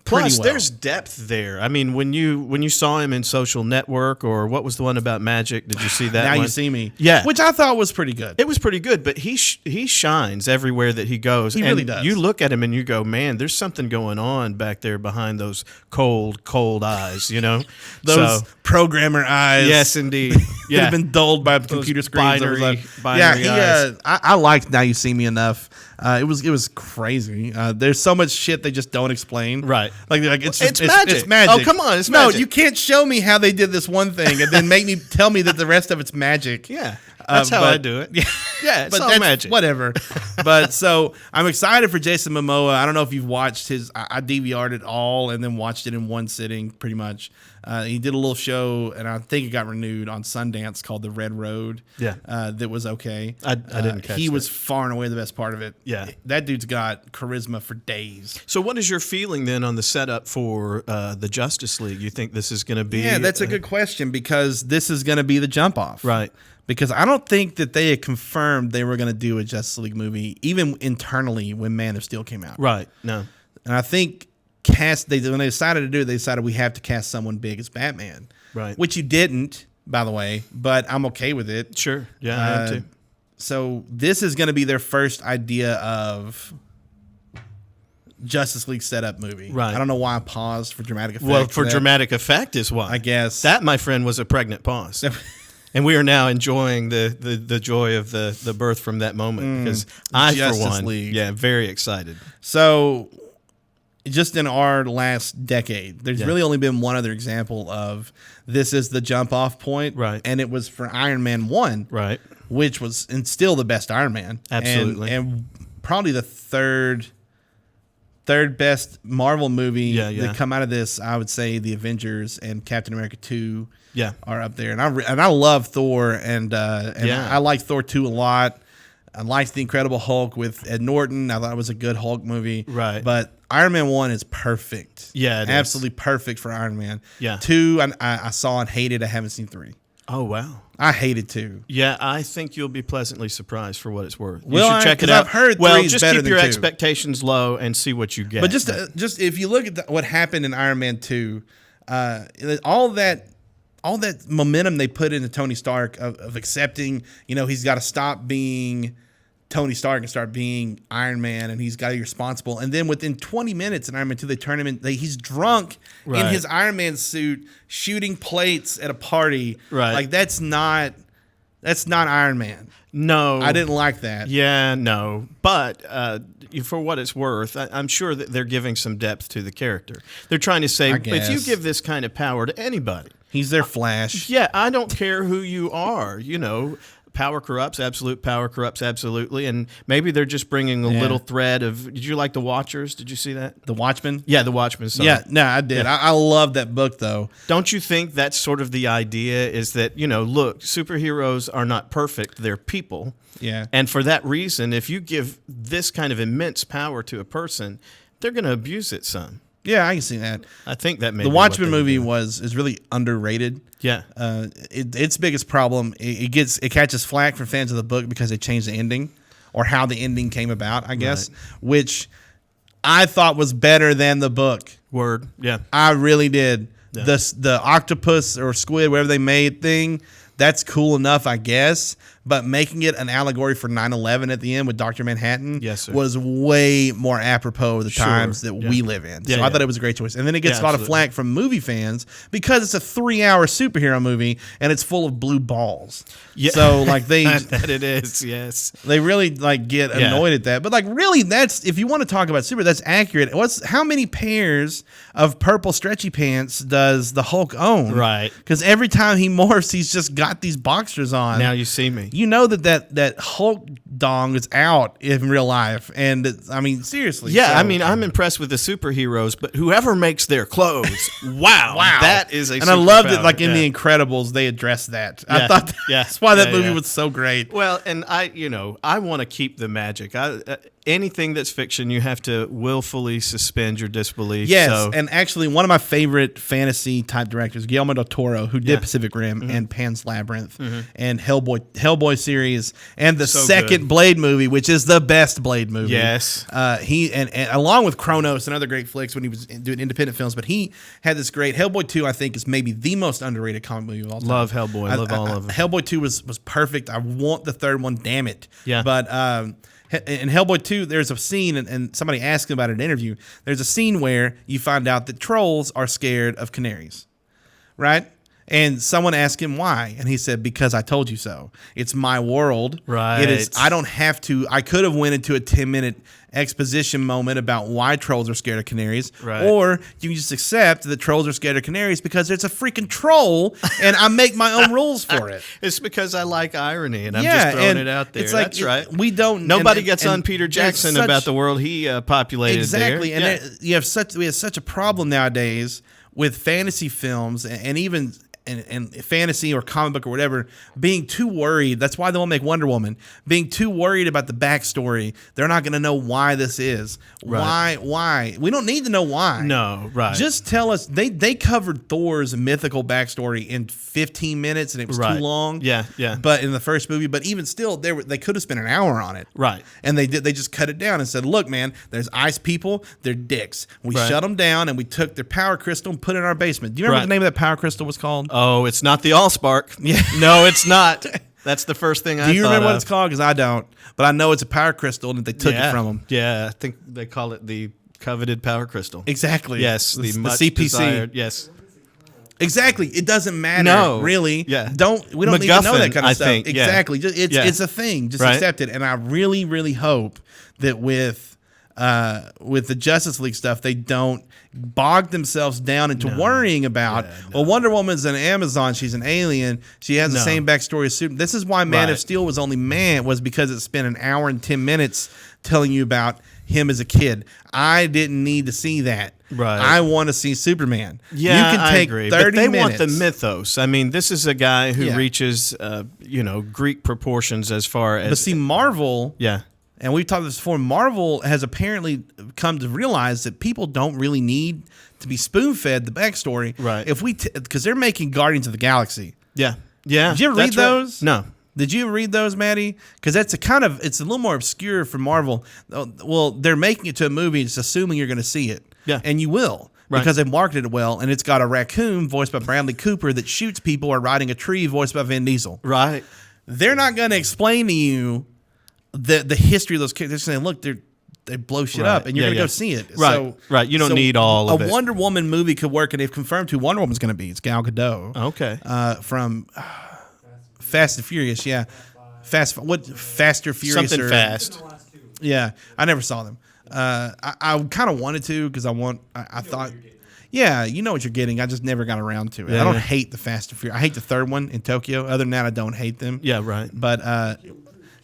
Plus, well. There's depth there. I mean, when you saw him in Social Network, or what was the one about magic? Did you see that? Now one? You see me. Yeah, which I thought was pretty good. It was pretty good, but he shines everywhere that he goes. He really does. You look at him and you go, man, there's something going on back there behind those cold eyes. You know, those programmer eyes. Yes, indeed. Yeah, have been dulled by the computer screens. Binary eyes. I liked Now You See Me enough. It was crazy. There's so much shit they just don't explain. Right. Like it's magic. It's magic. Oh, come on, it's magic. magic. You can't show me how they did this one thing and then tell me that the rest of it's magic. Yeah. That's how I do it. Yeah, it's all magic. Whatever. But so I'm excited for Jason Momoa. I don't know if you've watched his. I DVR'd it all and then watched it in one sitting, pretty much. He did a little show, and I think it got renewed on Sundance called The Red Road. Yeah. That was okay. I didn't catch He that. was far and away the best part of it. Yeah. That dude's got charisma for days. So what is your feeling then on the setup for the Justice League? You think this is going to be... Yeah, that's a good question because this is going to be the jump off. Right. Because I don't think that they had confirmed they were going to do a Justice League movie, even internally when Man of Steel came out. Right. No. And I think when they decided to do it, they decided we have to cast someone big as Batman. Right. Which you didn't, by the way, but I'm okay with it. Sure. Yeah, I am too. So this is going to be their first idea of Justice League setup movie. Right. I don't know why I paused for dramatic effect. Well, for dramatic effect is why. I guess. That, my friend, was a pregnant pause. And we are now enjoying the joy of the birth from that moment because I, Justice for one, League. very excited. So just in our last decade, there's really only been one other example of this is the jump off point. Right. And it was for Iron Man 1. Right. Which was and still the best Iron Man. Absolutely. And probably the third best Marvel movie that come out of this, I would say the Avengers and Captain America 2 are up there. And I love Thor and I like Thor 2 a lot. I liked The Incredible Hulk with Ed Norton. I thought it was a good Hulk movie. Right. But Iron Man 1 is perfect. Yeah, it absolutely perfect for Iron Man. Yeah. 2 I saw and hated. I haven't seen 3. Oh, wow. I hated 2. Yeah, I think you'll be pleasantly surprised for what it's worth. You Well, should check it out. I've heard well, 3 is just better keep than your 2. expectations low and see what you get. But just if you look at what happened in Iron Man 2, all that momentum they put into Tony Stark of accepting, he's got to stop being Tony Stark and start being Iron Man, and he's got to be responsible. And then within 20 minutes in Iron Man 2, they turn him in. He's drunk in his Iron Man suit, shooting plates at a party. Right. Like that's not That's not Iron Man. No. I didn't like that. Yeah, no. But for what it's worth, I'm sure that they're giving some depth to the character. They're trying to say, if you give this kind of power to anybody. He's their Flash. Yeah, I don't care who you are, Power corrupts, absolute power corrupts absolutely, and maybe they're just bringing a little thread of. Did you like The Watchers? Did you see that? The Watchmen? Yeah, The Watchmen. Sorry. Yeah, no, I did. Yeah. I love that book, though. Don't you think that's sort of the idea? Is that look, superheroes are not perfect; they're people. Yeah. And for that reason, if you give this kind of immense power to a person, they're going to abuse it some. Yeah, I can see that. I think that the Watchmen movie is really underrated. Yeah, its biggest problem it catches flack from fans of the book because they changed the ending or how the ending came about. I guess, which I thought was better than the book. Word, yeah, I really did. Yeah. The octopus or squid, whatever they made thing, that's cool enough, I guess. But making it an allegory for 9/11 at the end with Dr. Manhattan was way more apropos of the times that we live in. So I thought it was a great choice. And then it gets a lot of flack from movie fans because it's a 3-hour superhero movie and it's full of blue balls. Yeah. So like that it is, yes. They really get annoyed at that. But really, that's, if you want to talk about super, that's accurate. How many pairs of purple stretchy pants does the Hulk own? Right. Because every time he morphs, he's just got these boxers on. Now you see me. You know that Hulk dong is out in real life, and I mean seriously. Yeah, so, I'm impressed with the superheroes, but whoever makes their clothes, wow, that is a. And I loved it. Like in The Incredibles, they addressed that. Yeah. I thought that's why that movie was so great. Well, and I want to keep the magic. Anything that's fiction, you have to willfully suspend your disbelief. Yes, and actually, one of my favorite fantasy type directors, Guillermo del Toro, who did Pacific Rim and Pan's Labyrinth and Hellboy series, and the second Blade movie, which is the best Blade movie. Yes, he and along with Kronos and other great flicks when he was doing independent films, but he had this great Hellboy 2. I think is maybe the most underrated comic movie of all time. Love Hellboy. Love all of them. Hellboy 2 was perfect. I want the third one. Damn it. Yeah, but. In Hellboy 2, there's a scene, and somebody asked him about it in an interview. There's a scene where you find out that trolls are scared of canaries, right? And someone asked him why, and he said, "Because I told you so. It's my world. Right. It is. I don't have to. I could have went into a 10-minute exposition moment about why trolls are scared of canaries, right. Or you can just accept that trolls are scared of canaries because it's a freaking troll, and I make my own rules for it. It's because I like irony, and I'm just throwing it out there. It's like, that's right. We don't. Nobody gets on Peter Jackson about the world he populated. Exactly, there. And we have such a problem nowadays with fantasy films and even. And fantasy or comic book or whatever, being too worried. That's why they won't make Wonder Woman. Being too worried about the backstory. They're not going to know why this is. Right. Why? We don't need to know why. No, right. Just tell us. They covered Thor's mythical backstory in 15 minutes, and it was too long. Yeah. But in the first movie, but even still, they could have spent an hour on it. Right. And they did. They just cut it down and said, "Look, man, there's ice people. They're dicks. We shut them down, and we took their power crystal and put it in our basement." Do you remember what the name of that power crystal was called? Oh, it's not the Allspark. Yeah. No, it's not. That's the first thing I thought. Do you remember what it's called? Because I don't. But I know it's a power crystal and they took it from them. Yeah, I think they call it the coveted power crystal. Exactly. Yes, the much CPC. desired. Yes. Exactly. It doesn't matter. No. Really. Yeah. We don't MacGuffin, need to know that kind of I stuff. think. Exactly. Yeah. It's a thing. Just accept it. And I really, really hope that with the Justice League stuff, they don't bog themselves down into worrying about, well, Wonder Woman's an Amazon, she's an alien, she has the same backstory as Superman. This is why Man of Steel was only was because it spent an hour and 10 minutes telling you about him as a kid. I didn't need to see that. Right. I want to see Superman. Yeah, you can take I agree. 30 but they minutes. want the mythos. I mean, this is a guy who reaches, Greek proportions as far as. But see, Marvel. Yeah. And we've talked this before. Marvel has apparently come to realize that people don't really need to be spoon-fed the backstory. Right. If because they're making Guardians of the Galaxy. Yeah. Yeah. Did you ever read those? No. Did you ever read those, Maddie? Because it's a little more obscure for Marvel. Well, they're making it to a movie, just assuming you're going to see it. Yeah. And you will. Right. Because they've marketed it well, and it's got a raccoon voiced by Bradley Cooper that shoots people or riding a tree voiced by Vin Diesel. Right. They're not going to explain to you the history of those characters. They're saying, look, they blow shit up, and you're going to go see it. Right, right. You don't need all of it. A Wonder Woman movie could work, and they've confirmed who Wonder Woman's going to be. It's Gal Gadot. Okay. From Fast and Furious, yeah. Faster Furious Something fast. Yeah, I never saw them. I kind of wanted to because I thought, yeah, you know what you're getting. I just never got around to it. Yeah, I don't hate the Fast and Furious. I hate the third one in Tokyo. Other than that, I don't hate them. Yeah, right. But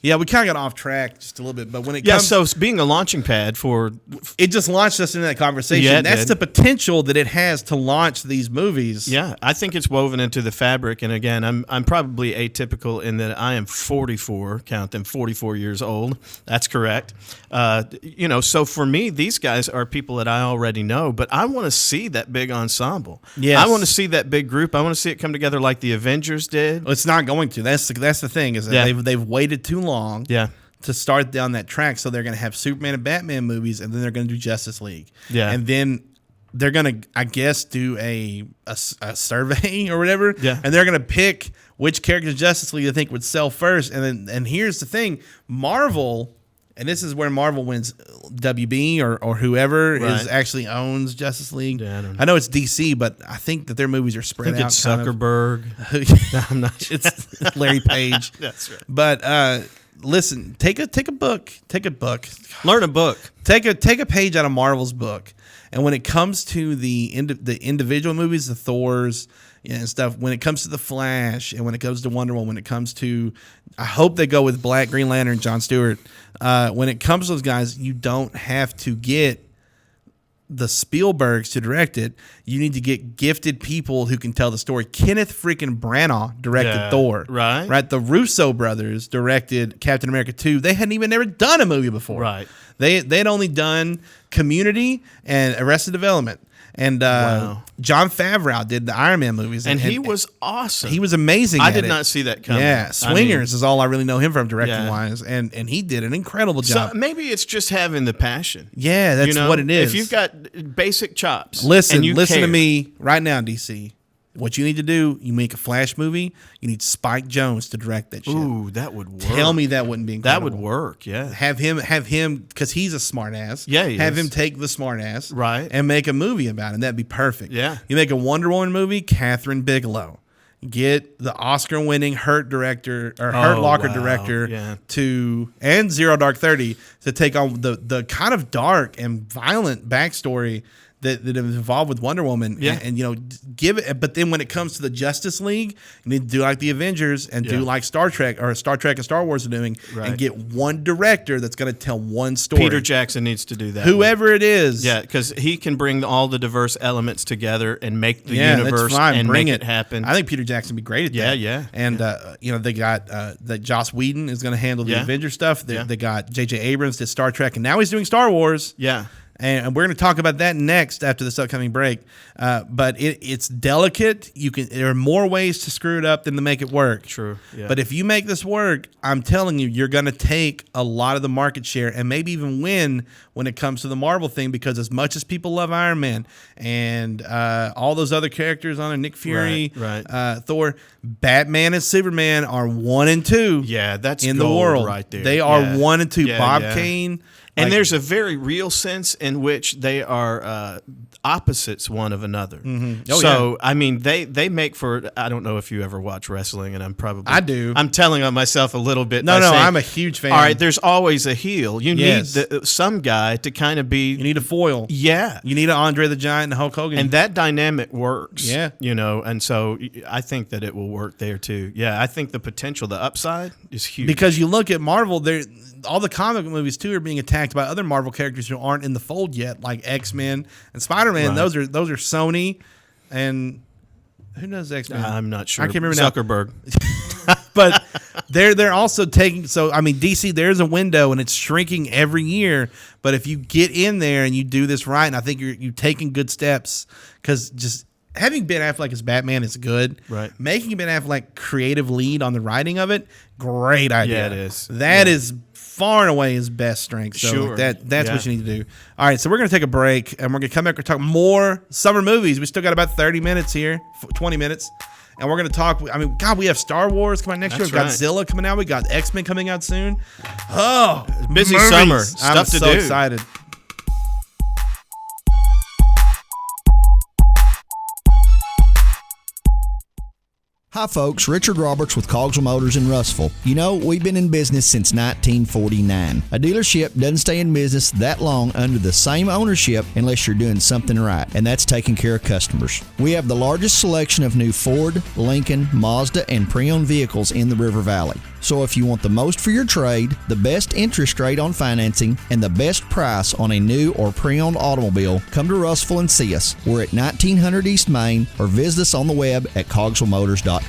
yeah, we kind of got off track just a little bit. But when it comes, so being a launching pad for it just launched us into that conversation. Yeah, That's the potential that it has to launch these movies. Yeah, I think it's woven into the fabric. And again, I'm probably atypical in that I am 44. Count them, 44 years old. That's correct. So for me, these guys are people that I already know. But I want to see that big ensemble. Yes. I want to see that big group. I want to see it come together like the Avengers did. Well, it's not going to. That's the thing is that they've waited too long. To start down that track, so they're going to have Superman and Batman movies, and then they're going to do Justice League, and then they're going to, I guess, do a survey or whatever, and they're going to pick which characters in Justice League they think would sell first, and here's the thing, Marvel, and this is where Marvel wins, WB or whoever is actually owns Justice League. Yeah, I know it's DC, but I think that their movies are spread out. It's Zuckerberg. I'm not sure. It's Larry Page. That's right. But listen, take a book, learn a book, take a page out of Marvel's book, and when it comes to the individual movies, the Thors and stuff, when it comes to the Flash, and when it comes to Wonder Woman, when it comes to, I hope they go with Black Green Lantern, John Stewart. When it comes to those guys, you don't have to get the Spielbergs to direct it. You need to get gifted people who can tell the story. Kenneth freaking Branagh directed Thor. Right. The Russo brothers directed Captain America 2. They hadn't even never done a movie before. Right. They'd only done Community and Arrested Development. And Jon Favreau did the Iron Man movies. And he was awesome. He was amazing I did not see that coming. Yeah, Swingers is all I really know him from directing-wise. And he did an incredible job. So maybe it's just having the passion. Yeah, that's what it is. If you've got basic chops. Listen care. to me right now, DC. What you need to do, you make a Flash movie, you need Spike Jonze to direct that shit. Ooh, that would work. Tell me that wouldn't be incredible. That would work, yeah. Have him, because he's a smart ass. Yeah, Have him take the smart ass. Right. And make a movie about it, and that'd be perfect. Yeah. You make a Wonder Woman movie, Catherine Bigelow. Get the Oscar-winning Hurt Locker director and Zero Dark 30 to take on the kind of dark and violent backstory that is involved with Wonder Woman, and give it. But then when it comes to the Justice League, you need to do like the Avengers and do like Star Trek and Star Wars are doing, and get one director that's going to tell one story. Peter Jackson needs to do that. Whoever it is, because he can bring all the diverse elements together and make the universe and make it happen. I think Peter Jackson would be great at that. Yeah. And they got that Joss Whedon is going to handle the Avengers stuff. They got J.J. Abrams did Star Trek, and now he's doing Star Wars. Yeah. And we're going to talk about that next after this upcoming break. But it's delicate. There are more ways to screw it up than to make it work. True. Yeah. But if you make this work, I'm telling you, you're going to take a lot of the market share and maybe even win when it comes to the Marvel thing, because as much as people love Iron Man and all those other characters on there, Nick Fury, Thor, Batman and Superman are 1 and 2. Yeah, that's in the world right there. They are 1 and 2. Bob Kane. And there's a very real sense in which they are opposites one of another. Mm-hmm. I mean, they make for. I don't know if you ever watch wrestling, and I do. I'm telling on myself a little bit. No, I'm a huge fan. All right, there's always a heel. You need some guy to kind of be. You need a foil. Yeah, you need an Andre the Giant and Hulk Hogan, and that dynamic works. Yeah, and so I think that it will work there too. Yeah, I think the potential, the upside is huge. Because you look at Marvel, all the comic movies too are being attacked by other Marvel characters who aren't in the fold yet, like X-Men and Spider-Man. Those are Sony, and who knows X-Men? I'm not sure. I can't remember Zuckerberg. But they're also taking. So I mean, DC, there's a window, and it's shrinking every year. But if you get in there and you do this right, and I think you're taking good steps, because just having Ben Affleck as Batman is good. Right. Making Ben Affleck creative lead on the writing of it, great idea. Yeah, it is. That is far and away his best strength. So sure. That's what you need to do. All right, so we're going to take a break, and we're going to come back and talk more summer movies. We still got about 30 minutes here, 20 minutes. And we're going to talk. I mean, God, we have Star Wars coming out next year. We've got Godzilla coming out. We got X-Men coming out soon. Oh, busy movies. Summer. I'm Stuff to so do. Excited. Hi folks, Richard Roberts with Cogswell Motors in Russellville. You know, we've been in business since 1949. A dealership doesn't stay in business that long under the same ownership unless you're doing something right, and that's taking care of customers. We have the largest selection of new Ford, Lincoln, Mazda, and pre-owned vehicles in the River Valley. So if you want the most for your trade, the best interest rate on financing, and the best price on a new or pre-owned automobile, come to Russellville and see us. We're at 1900 East Main, or visit us on the web at cogswellmotors.com.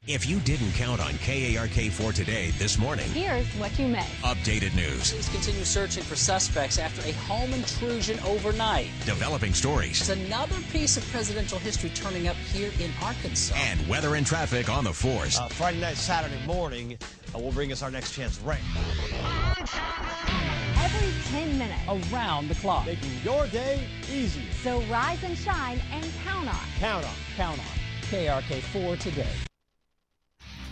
If you didn't count on KARK4 today this morning, Here's what you missed. updated news, Police continue searching for suspects after a home intrusion overnight. developing stories, There's another piece of presidential history turning up here in Arkansas. and weather and traffic on the force. Friday night, Saturday morning will bring us our next chance of rain. Every 10 minutes. Around the clock. Making your day easier. So rise and shine and count on. Count on. Count on KRK4 today.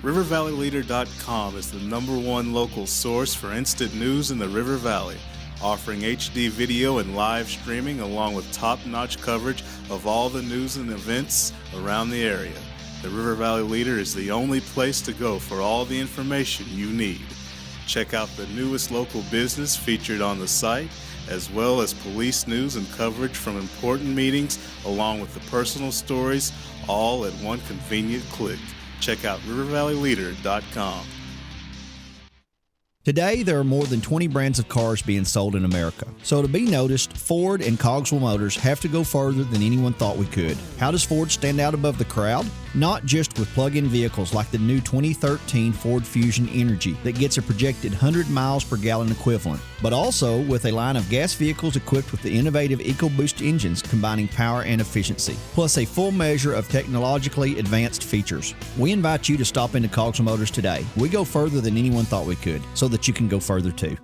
RiverValleyLeader.com is the #1 local source for instant news in the River Valley, offering HD video and live streaming along with top-notch coverage of all the news and events around the area. The River Valley Leader is the only place to go for all the information you need. Check out the newest local business featured on the site, as well as police news and coverage from important meetings, along with the personal stories, all at one convenient click. Check out RiverValleyLeader.com. Today, there are more than 20 brands of cars being sold in America. So to be noticed, Ford and Cogswell Motors have to go further than anyone thought we could. How does Ford stand out above the crowd? Not just with plug-in vehicles like the new 2013 Ford Fusion Energy that gets a projected 100 miles per gallon equivalent, but also with a line of gas vehicles equipped with the innovative EcoBoost engines combining power and efficiency, plus a full measure of technologically advanced features. We invite you to stop into Cogswell Motors today. We go further than anyone thought we could, so that you can go further too.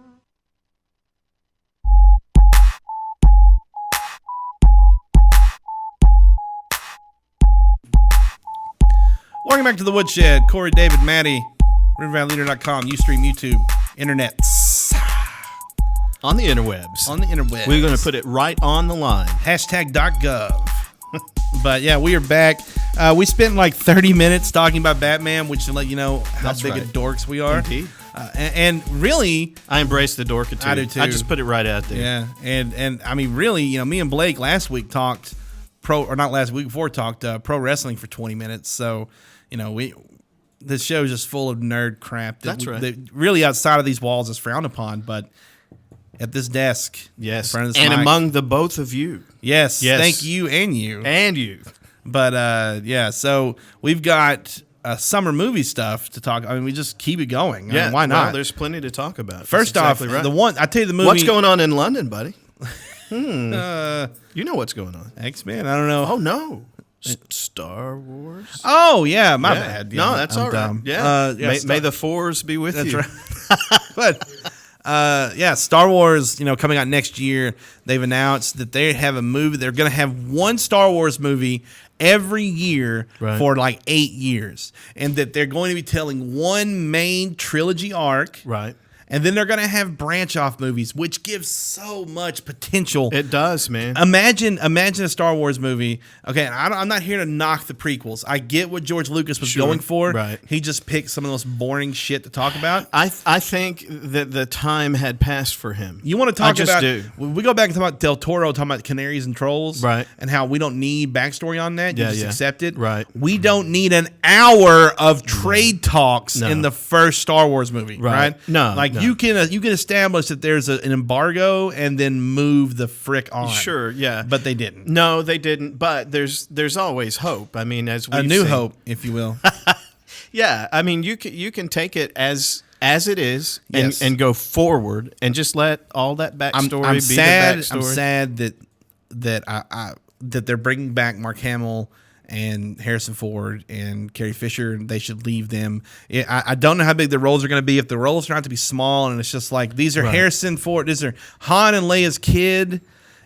Welcome back to the Woodshed. Corey, David, Maddie, RiverValleyLeader.com, Ustream, YouTube, Internets. On the interwebs. On the interwebs. We're going to put it right on the line. #.gov. But yeah, we are back. We spent like 30 minutes talking about Batman, which to let you know how That's big right. of dorks we are. Indeed. And really, I embrace the dorkitude. I do too. I just put it right out there. yeah, and I mean, really, you know, me and Blake last week talked pro wrestling for 20 minutes. So, you know, this show is just full of nerd crap. That's right. That really outside of these walls is frowned upon, but at this desk, Yes. in front of this And mic, among the both of you. yes, Yes. thank you and you. And you. But yeah, so we've got summer movie stuff to talk. I mean, we just keep it going. I mean, why not? Well, there's plenty to talk about. First That's off, exactly right. the one I tell you the movie. What's going on in London, buddy? You know what's going on. X-Men? I don't know. Oh, no. Star Wars? Oh yeah, my Yeah. bad. No, Yeah, that's I'm all right. dumb. Yeah. Yeah, May the fours be with That's you. right. But yeah, Star Wars, you know, coming out next year. They've announced that they have a movie. They're going to have one Star Wars movie every year Right. for like 8 years, and that they're going to be telling one main trilogy arc. Right. And then they're going to have branch off movies, which gives so much potential. It does, man. Imagine a Star Wars movie. Okay, I'm not here to knock the prequels. I get what George Lucas was Sure, going for. right. He just picked some of the most boring shit to talk about. I think that the time had passed for him. You want to talk I just about? do. We go back and talk about Del Toro talking about canaries and trolls, Right. And how we don't need backstory on that. You Yeah, just yeah. accept it, Right. We don't need an hour of trade talks No. in the first Star Wars movie, right? No, like no. you can establish that there's an embargo and then move the frick on. Sure, yeah. but they didn't. No, they didn't. But there's always hope. I mean, as we A new hope, if you will. Yeah, I mean, you can take it as it is and, Yes. and go forward and just let all that backstory I'm be sad. the backstory. I'm sad that they're bringing back Mark Hamill and Harrison Ford and Carrie Fisher. They should leave them. I don't know how big the roles are going to be. If the roles turn out to be small and it's just like these are Right. Harrison Ford, these are Han and Leia's kid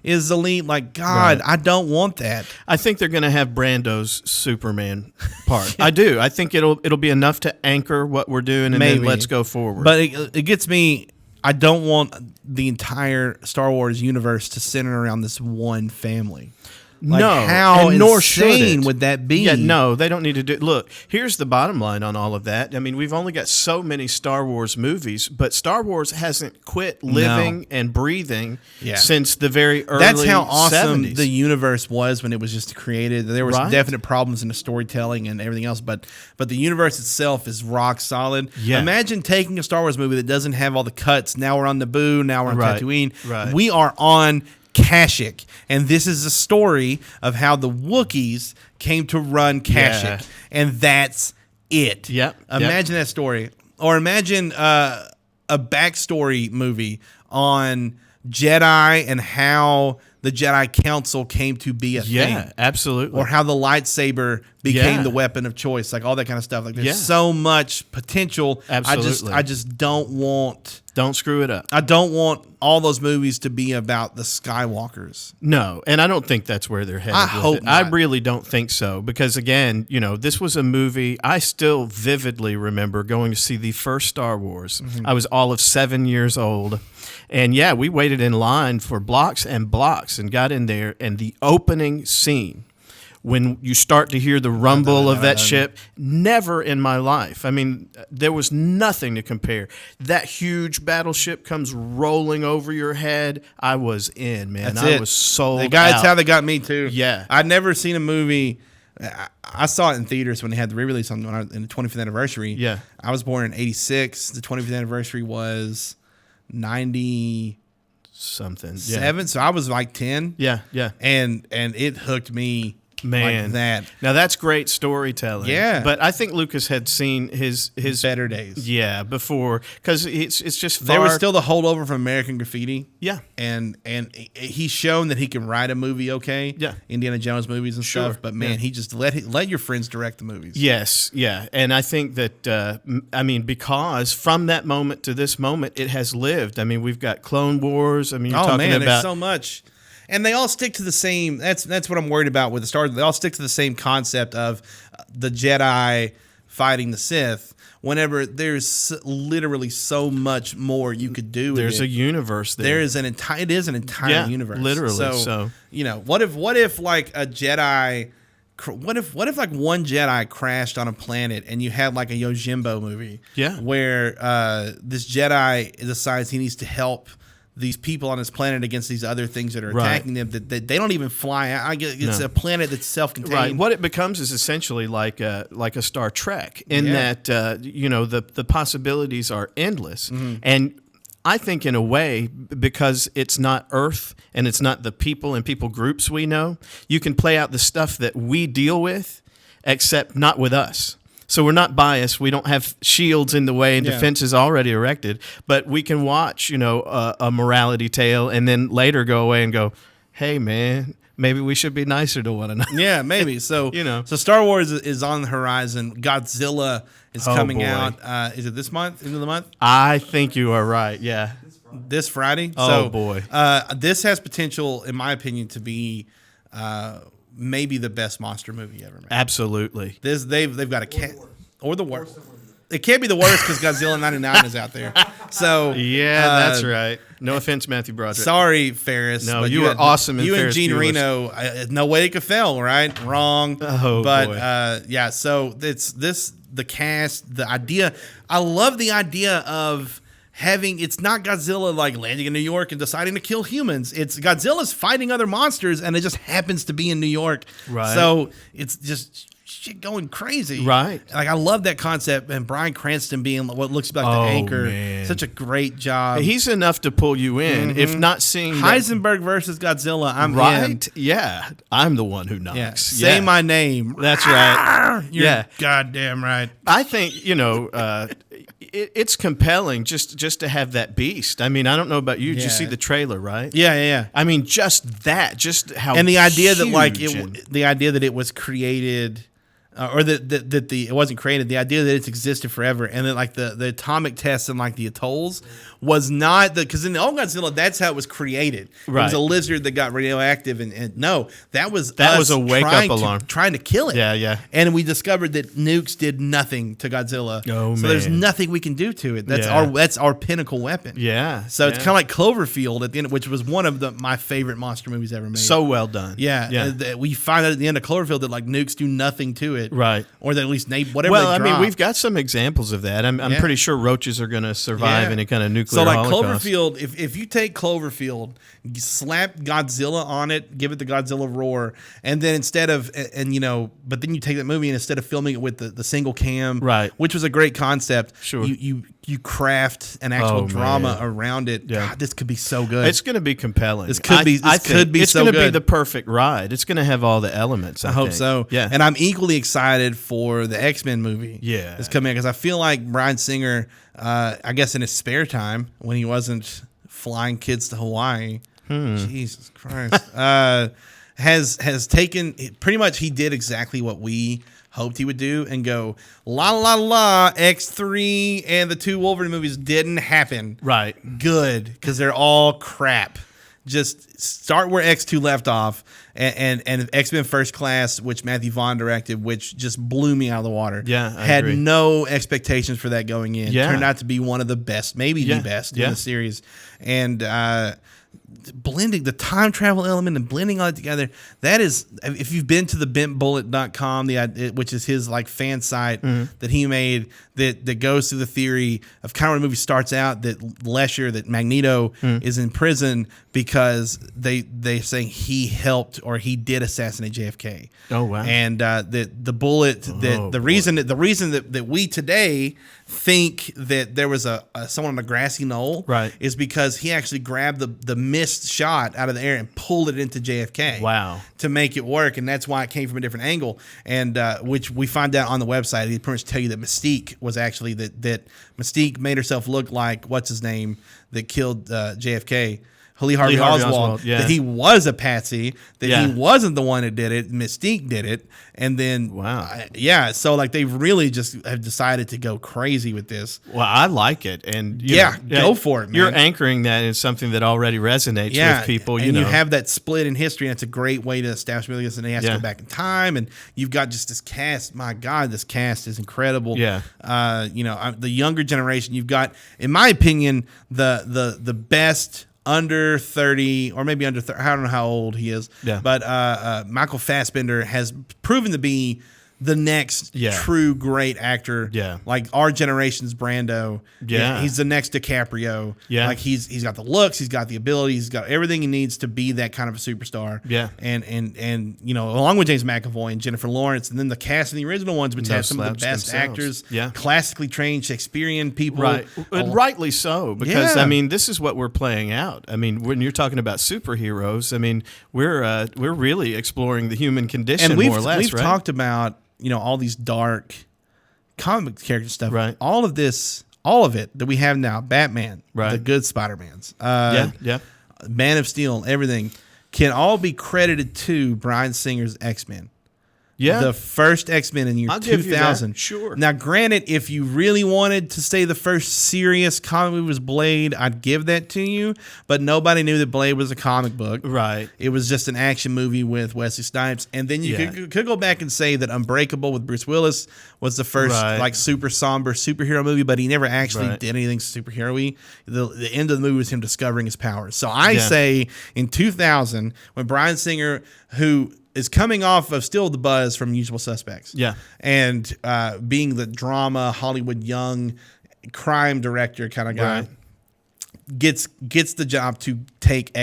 is the lead. Like God, Right. I don't want that. I think they're going to have Brando's Superman part. I do. I think it'll be enough to anchor what we're doing and Maybe. then let's go forward. But it gets me. I don't want the entire Star Wars universe to center around this one family. Like, no, how and nor should insane it. would that be? Yeah, no, they don't need to do. Look, here's the bottom line on all of that. I mean, we've only got so many Star Wars movies, but Star Wars hasn't quit living and breathing since the very early. That's how awesome 70s. the universe was when it was just created. There were some definite problems in the storytelling and everything else, but the universe itself is rock solid. Yeah. Imagine taking a Star Wars movie that doesn't have all the cuts. Now we're on Naboo. Now we're on Tatooine. Right. We are on Kashyyyk, and this is a story of how the Wookiees came to run Kashyyyk, and that's it. Imagine that story, or imagine a backstory movie on Jedi and how the Jedi Council came to be a thing. Yeah, absolutely. Or how the lightsaber became the weapon of choice, like all that kind of stuff. Like there's so much potential. Absolutely. I just don't want. Don't screw it up. I don't want all those movies to be about the Skywalkers. No, and I don't think that's where they're headed. I hope I not. really don't think so, because again, this was a movie I still vividly remember going to see the first Star Wars. I was all of 7 years old, and we waited in line for blocks and blocks and got in there, and the opening scene, when you start to hear the rumble of that ship, never in my life. I mean, there was nothing to compare. That huge battleship comes rolling over your head. I was in, man. I was sold out. That's how they got me too. Yeah. I'd never seen a movie. I saw it in theaters when they had the re-release in the 25th anniversary. Yeah. I was born in 86. The 25th anniversary was 90 something. seven. So I was like 10. Yeah. And it hooked me. Man, like that. Now that's great storytelling. Yeah, but I think Lucas had seen his better days. Yeah, before, because it's just far. There was still the holdover from American Graffiti. Yeah, and he's shown that he can write a movie. Okay. Yeah, Indiana Jones movies and stuff. But man, he just let your friends direct the movies. Yes, yeah, and I think that because from that moment to this moment, it has lived. I mean, we've got Clone Wars. I mean, you're talking about there's so much. And they all stick to the same. That's what I'm worried about with the Star Wars. They all stick to the same concept of the Jedi fighting the Sith. Whenever there's literally so much more you could do. There's a universe there. There is an entire. It is an entire universe. Literally. So what if like a Jedi? What if like one Jedi crashed on a planet and you had like a Yojimbo movie? Yeah. Where this Jedi decides he needs to help these people on this planet against these other things that are attacking them that they don't even fly. I get it's a planet that's self-contained. Right. What it becomes is essentially like a Star Trek in that the possibilities are endless. And I think in a way, because it's not Earth and it's not the people and people groups we know, you can play out the stuff that we deal with, except not with us. So we're not biased. We don't have shields in the way and defenses already erected. But we can watch, a morality tale and then later go away and go, hey, man, maybe we should be nicer to one another. Yeah, maybe. So, so Star Wars is on the horizon. Godzilla is coming out. Is it this month? End of the month? I think you are right. Yeah. This Friday. Oh, boy. This has potential, in my opinion, to be maybe the best monster movie ever made. Absolutely. They've got a cat or the worst. It can't be the worst because Godzilla 99 is out there. So that's right. No offense, Matthew Broderick. Sorry, Ferris. No, you were awesome. You Ferris and Gene Bueller's. Reno. No way it could fail. Right? Wrong. Oh, but boy. So it's the cast, the idea. I love the idea of having, it's not Godzilla like landing in New York and deciding to kill humans. It's Godzilla's fighting other monsters and it just happens to be in New York. Right. So it's just shit going crazy. Right. Like I love that concept, and Bryan Cranston being what looks like the anchor. Man. Such a great job. He's enough to pull you in. If not seeing Heisenberg versus Godzilla, I'm right. in. Yeah. I'm the one who knocks. Yeah. Say my name. That's right. You're goddamn right. I think, it's compelling just to have that beast. I mean, I don't know about you. Did you see the trailer, right? Yeah. I mean, just how and the idea that huge the idea that it was created or that it wasn't created. The idea that it's existed forever, and then like the atomic tests and like the atolls was not because in the old Godzilla, that's how it was created. Right. It was a lizard that got radioactive, and no, that was a wake up alarm trying to kill it. Yeah. And we discovered that nukes did nothing to Godzilla. Oh, so there's man. nothing we can do to it. That's our pinnacle weapon. Yeah. So it's kind of like Cloverfield at the end, which was one of my favorite monster movies ever made. So well done. Yeah. We find out at the end of Cloverfield that like nukes do nothing to it. Right. Or that at least whatever. Well, they I mean, drop. we've got some examples of that. I'm pretty sure roaches are going to survive any kind of nuclear So like holocaust. Cloverfield, if you take Cloverfield, you slap Godzilla on it, give it the Godzilla roar, and then but then you take that movie and instead of filming it with the single cam, right, which was a great concept, sure, you craft an actual drama around it. Yeah. God, this could be so good. It's going to be compelling. This could be. It's going to be the perfect ride. It's going to have all the elements. I hope think. so. Yeah, and I'm equally excited for the X-Men movie. Yeah, that's coming because I feel like Bryan Singer, I guess in his spare time when he wasn't flying kids to Hawaii, Jesus Christ, has taken pretty much. He did exactly what we hoped he would do and go la la la. X3 and the 2 Wolverine movies didn't happen. Right, good because they're all crap. Just start where X2 left off, and X-Men First Class, which Matthew Vaughn directed, which just blew me out of the water. Yeah, I had agree. No expectations for that going in. Yeah. Turned out to be one of the best, maybe the best in the series. And blending the time travel element and blending all that together, that is, if you've been to the bentbullet.com, which is his like fan site that he made that goes through the theory of kind of when the movie starts out that Magneto is in prison because they're saying he helped or he did assassinate JFK. Oh wow. And the bullet the reason that we today think that there was someone on a grassy knoll, right, is because he actually grabbed the missed shot out of the air and pulled it into JFK. Wow. To make it work, and that's why it came from a different angle. And which we find out on the website. He pretty much tell you that Mystique was actually that Mystique made herself look like what's his name that killed JFK. Lee Harvey Oswald, that he was a patsy, that he wasn't the one that did it. Mystique did it, and then so like they really just have decided to go crazy with this. Well, I like it, and go for it, man. You're anchoring that in something that already resonates with people. You have that split in history, and it's a great way to establish this. And he has to go back in time, and you've got just this cast. My God, this cast is incredible. Yeah, the younger generation. You've got, in my opinion, the best. Under 30 or maybe under 30, I don't know how old he is, but Michael Fassbender has proven to be the next true great actor. Yeah, like our generation's Brando. Yeah, he's the next DiCaprio. Yeah, like he's got the looks, he's got the ability, he's got everything he needs to be that kind of a superstar. Yeah, and along with James McAvoy and Jennifer Lawrence, and then the cast in the original ones, which has some of the best actors. Yeah, classically trained Shakespearean people. Right, and rightly so, because I mean this is what we're playing out. I mean when you're talking about superheroes, I mean we're really exploring the human condition, and more or less. We've talked about all these dark comic character stuff. Right. All of it that we have now, Batman, the good Spider-Mans, Man of Steel, everything can all be credited to Bryan Singer's X-Men. Yeah. The first X-Men in year 2000. Sure. Now, granted, if you really wanted to say the first serious comic movie was Blade, I'd give that to you. But nobody knew that Blade was a comic book. Right. It was just an action movie with Wesley Snipes. And then you could go back and say that Unbreakable with Bruce Willis was the first like super somber superhero movie, but he never actually did anything superhero-y. The end of the movie was him discovering his powers. So I say in 2000, when Bryan Singer, who is coming off of still the buzz from Usual Suspects. Yeah. And being the drama, Hollywood young crime director kind of guy, gets the job to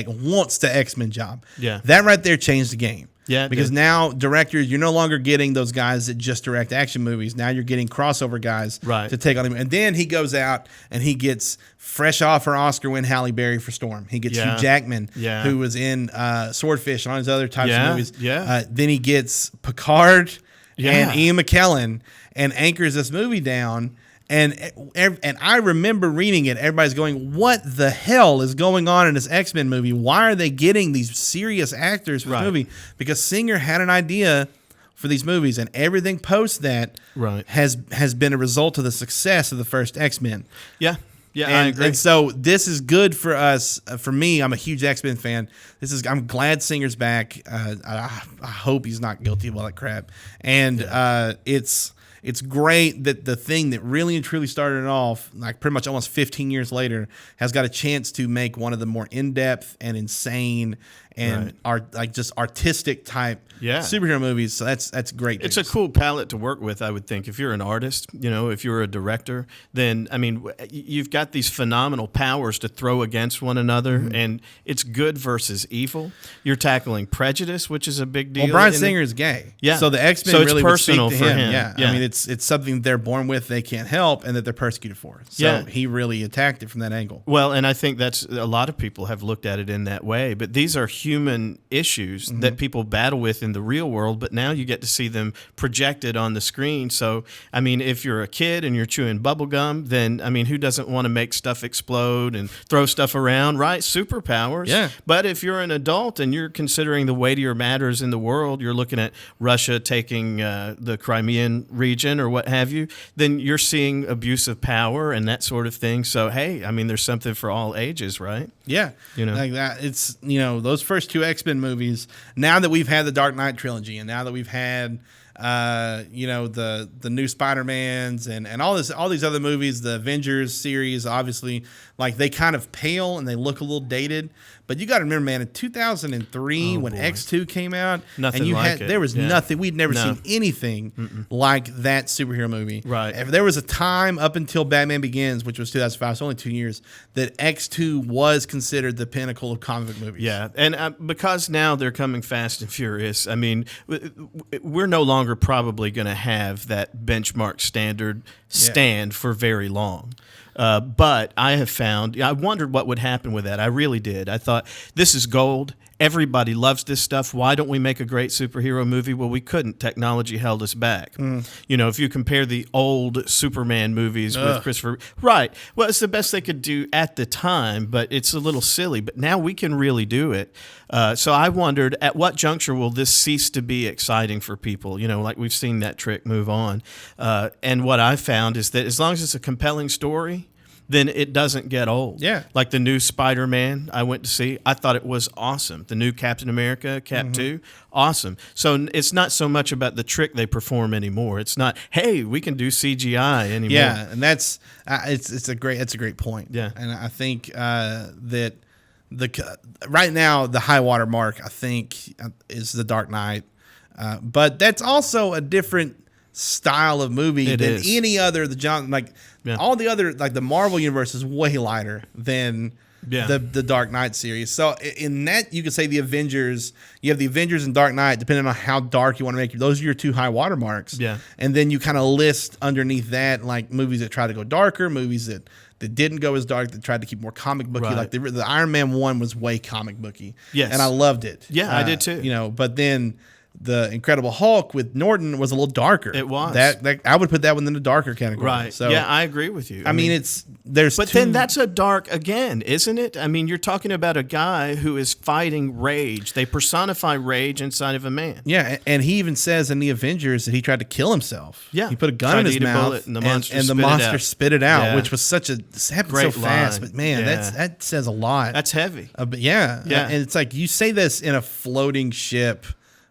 wants the X-Men job. Yeah. That right there changed the game. Yeah. Because now directors, you're no longer getting those guys that just direct action movies. Now you're getting crossover guys to take on him. And then he goes out and he gets fresh off her Oscar win Halle Berry for Storm. He gets Hugh Jackman, who was in Swordfish and all these other types of movies. Yeah. Then he gets Picard and Ian McKellen and anchors this movie down. And I remember reading it. Everybody's going, "What the hell is going on in this X-Men movie? Why are they getting these serious actors for the movie?" Because Singer had an idea for these movies, and everything post that has been a result of the success of the first X-Men. Yeah. Yeah, and, I agree. And so this is good for us. For me, I'm a huge X-Men fan. I'm glad Singer's back. I hope he's not guilty of all that crap. And it's great that the thing that really and truly started it off, like pretty much almost 15 years later, has got a chance to make one of the more in-depth and insane and just artistic type superhero movies. So that's great. It's a cool palette to work with, I would think. If you're an artist, if you're a director, then I mean, you've got these phenomenal powers to throw against one another, and it's good versus evil. You're tackling prejudice, which is a big deal. Well, Bryan Singer is gay, so the X-Men really personal would speak to for him. Yeah, I mean, it's something they're born with, they can't help, and that they're persecuted for. So he really attacked it from that angle. Well, and I think that's a lot of people have looked at it in that way. But these are human issues that people battle with in the real world, but now you get to see them projected on the screen. So, I mean, if you're a kid and you're chewing bubble gum, then, I mean, who doesn't want to make stuff explode and throw stuff around, right? Superpowers. Yeah. But if you're an adult and you're considering the weightier matters in the world, you're looking at Russia taking the Crimean region or what have you, then you're seeing abuse of power and that sort of thing. So, hey, I mean, there's something for all ages, right? Yeah. Like that. It's, those first two X-Men movies, now that we've had the Dark Knight trilogy and now that we've had the new Spider-Mans and all these other movies, the Avengers series, obviously, like they kind of pale and they look a little dated. But you got to remember, man, in 2003 when X2 came out, there was nothing. We'd never seen anything like that superhero movie. Right. If there was a time up until Batman Begins, which was 2005, so only 2 years, that X2 was considered the pinnacle of comic book movies. Yeah, and because now they're coming fast and furious, I mean, we're no longer probably going to have that benchmark standard stand for very long. But I have found, I wondered what would happen with that. I really did. I thought, this is gold. Everybody loves this stuff. Why don't we make a great superhero movie? Well, we couldn't. Technology held us back. If you compare the old Superman movies with Christopher... Right. Well, it's the best they could do at the time, but it's a little silly. But now we can really do it. So I wondered, at what juncture will this cease to be exciting for people? Like we've seen that trick move on. And what I found is that as long as it's a compelling story, then it doesn't get old. Yeah. Like the new Spider-Man I went to see, I thought it was awesome. The new Captain America, Cap 2, awesome. So it's not so much about the trick they perform anymore. It's not, hey, we can do CGI anymore. Yeah, and that's it's a great point. Yeah. And I think that right now the high water mark, I think, is the Dark Knight. But that's also a different style of movie than any other. All the other, like the Marvel universe is way lighter than the Dark Knight series. So in that, you could say the Avengers. You have the Avengers and Dark Knight, depending on how dark you want to make it. Those are your two high water marks. Yeah. And then you kind of list underneath that like movies that try to go darker, movies that didn't go as dark, that tried to keep more comic booky. Right. Like the Iron Man 1 was way comic booky. Yes. And I loved it. Yeah, I did too. But then the Incredible Hulk with Norton was a little darker. It was. That I would put that one in the darker category. Right. So yeah, I agree with you. I mean then that's a dark again, isn't it? I mean, you're talking about a guy who is fighting rage. They personify rage inside of a man. Yeah, and he even says in the Avengers that he tried to kill himself. Yeah. He put a gun in his mouth and the monster spit it out, Yeah. which was such a it happened Great so fast, line. but man, Yeah. that says a lot. That's heavy. But yeah. Yeah. And it's like you say this in a floating ship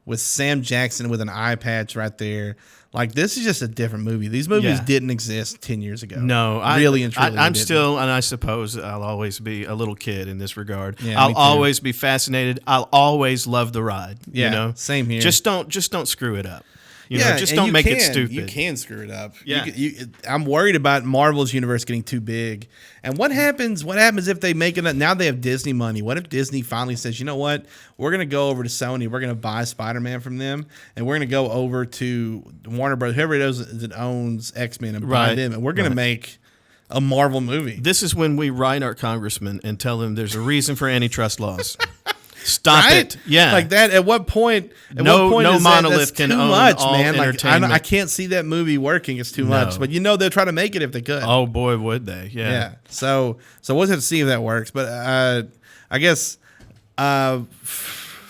with Sam Jackson with an eye patch right there. Like, this is just a different movie. These movies didn't exist 10 years ago. No, really and truly. I'm still, and I suppose I'll always be a little kid in this regard. Yeah, I'll always be fascinated. I'll always love the ride. Yeah, same here. Just don't screw it up. Just don't make it stupid. You can screw it up. Yeah. I'm worried about Marvel's universe getting too big. And what happens if they make it? Now they have Disney money. What if Disney finally says, you know what? We're going to go over to Sony. We're going to buy Spider-Man from them. And we're going to go over to Warner Bros., whoever it is that owns X-Men, and buy them. And we're going to make a Marvel movie. This is when we write our congressman and tell them there's a reason for antitrust laws. Stop right? it! Yeah, like that. At what point? No is monolith that's can too own much, all man. Like entertainment. I can't see that movie working. It's too much. But they'll try to make it if they could. Oh boy, would they? Yeah. So we'll have to see if that works. But I guess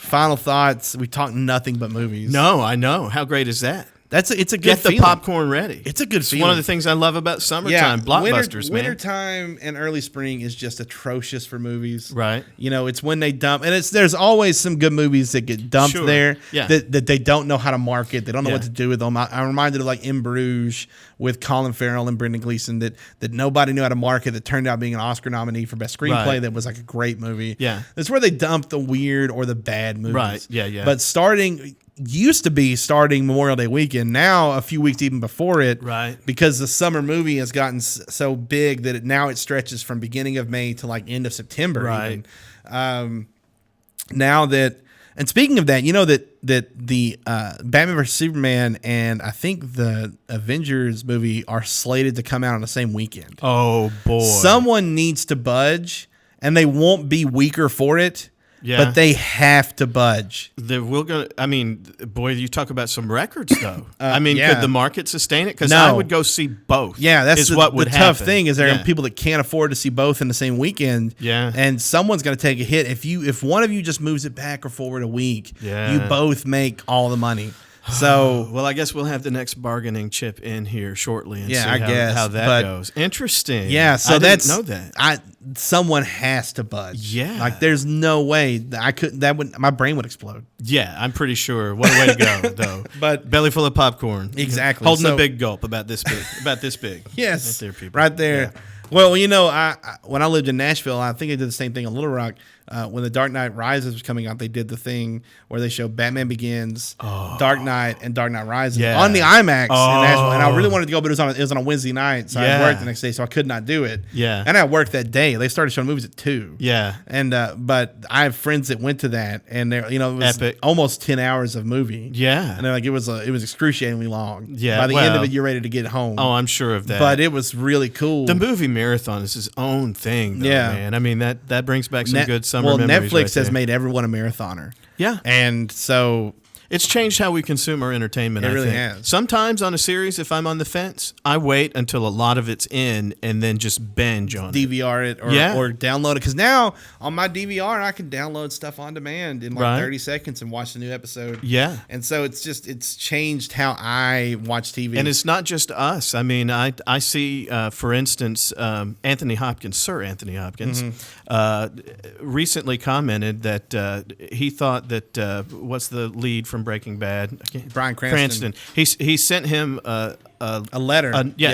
final thoughts. We talked nothing but movies. No, I know. How great is that? It's a good Get the feeling. popcorn ready. It's a good feeling. One of the things I love about summertime blockbusters, man. Wintertime and early spring is just atrocious for movies. Right. It's when they dump, and there's always some good movies that get dumped there that they don't know how to market. They don't know what to do with them. I'm reminded of like In Bruges with Colin Farrell and Brendan Gleeson that nobody knew how to market, that turned out being an Oscar nominee for best screenplay. That was like a great movie. Yeah. That's where they dump the weird or the bad movies. Right. Yeah. But used to be starting Memorial Day weekend. Now, a few weeks even before it, right? Because the summer movie has gotten so big that now it stretches from beginning of May to like end of September. Right. Even. Now that, and speaking of that, that the Batman vs Superman and I think the Avengers movie are slated to come out on the same weekend. Oh boy! Someone needs to budge, and they won't be weaker for it. Yeah. But they have to budge. Boy, you talk about some records, though. Yeah. Could the market sustain it? Because I would go see both. Yeah, that's what would the happen. tough thing is there are people that can't afford to see both in the same weekend. Yeah. And someone's going to take a hit. If one of you just moves it back or forward a week, you both make all the money. So, well, I guess we'll have the next bargaining chip in here shortly and see how that goes. Interesting. Yeah, so I didn't know that. Someone has to budge. Yeah. Like there's no way I couldn't. My brain would explode. Yeah, I'm pretty sure. What a way to go, though. But belly full of popcorn. Exactly. Holding a big gulp about this big. About this big. Yes. Right there, people. Right there. Yeah. Well, I when I lived in Nashville, I think they did the same thing in Little Rock. When The Dark Knight Rises was coming out, they did the thing where they showed Batman Begins, Dark Knight, and Dark Knight Rises on the IMAX in Nashville. And I really wanted to go, but it was on a Wednesday night, so I worked the next day, so I could not do it. Yeah. And I worked that day. They started showing movies at 2. Yeah. And but I have friends that went to that, and they're it was epic. Almost 10 hours of movie. Yeah. And they're like it was excruciatingly long. Yeah. By the end of it, you're ready to get home. Oh, I'm sure of that. But it was really cool. The movie marathon is his own thing, though, man. I mean that brings back some good summer memories. Netflix has made everyone a marathoner. Yeah. And so it's changed how we consume our entertainment. It I really think. has. Sometimes on a series, if I'm on the fence, I wait until a lot of it's in and then just binge on DVR it or download it. Because now on my DVR, I can download stuff on demand in 30 seconds and watch the new episode. Yeah. And so it's changed how I watch TV. And it's not just us. I mean, I see, for instance, Sir Anthony Hopkins, recently commented that he thought that what's the lead from Breaking Bad? Bryan Cranston. He sent him a letter.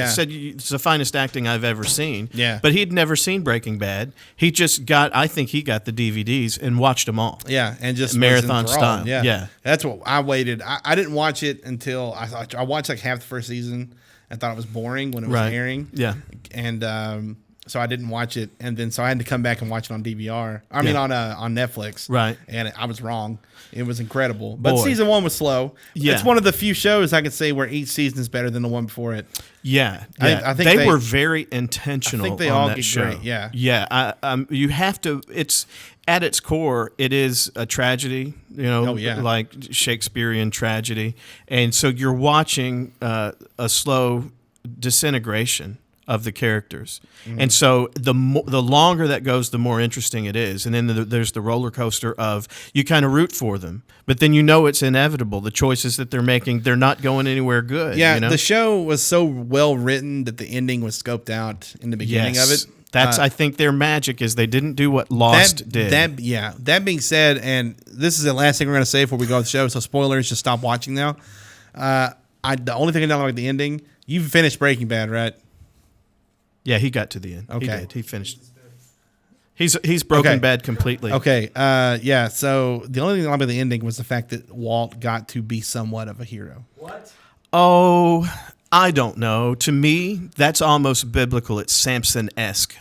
Said it's the finest acting I've ever seen. Yeah. But he'd never seen Breaking Bad. He just I think he got the DVDs and watched them all. Yeah, and just marathon style. Yeah. That's what I waited. I didn't watch it until I watched like half the first season. I thought it was boring when it was airing. Yeah. And so I didn't watch it, and then so I had to come back and watch it on DVR. I mean on Netflix. Right. And I was wrong. It was incredible. But season 1 was slow. Yeah. It's one of the few shows I could say where each season is better than the one before it. Yeah. I think they were very intentional. I think they on all that get show. great. Yeah. Yeah. You have to. It's at its core, it is a tragedy. Like Shakespearean tragedy, and so you're watching a slow disintegration of the characters. Mm-hmm. And so the longer that goes, the more interesting it is. And then there's the roller coaster of you kind of root for them, but then it's inevitable. The choices that they're making, they're not going anywhere good. Yeah, the show was so well written that the ending was scoped out in the beginning of it. That's I think their magic is they didn't do what Lost did. That being said, and this is the last thing we're going to say before we go to the show, so spoilers, just stop watching now. The only thing I don't like the ending, you've finished Breaking Bad, right? Yeah, he got to the end. Okay. He did. He finished. He's broken bad completely. Okay. So the only thing I like about the ending was the fact that Walt got to be somewhat of a hero. What? Oh, I don't know. To me, that's almost biblical. It's Samson-esque.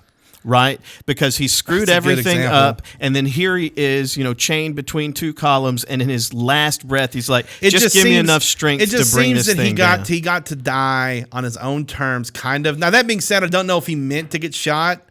Right? Because he screwed everything up, and then here he is, chained between two columns, and in his last breath, he's like, just give me enough strength to bring this thing down. He got to die on his own terms, kind of. Now, that being said, I don't know if he meant to get shot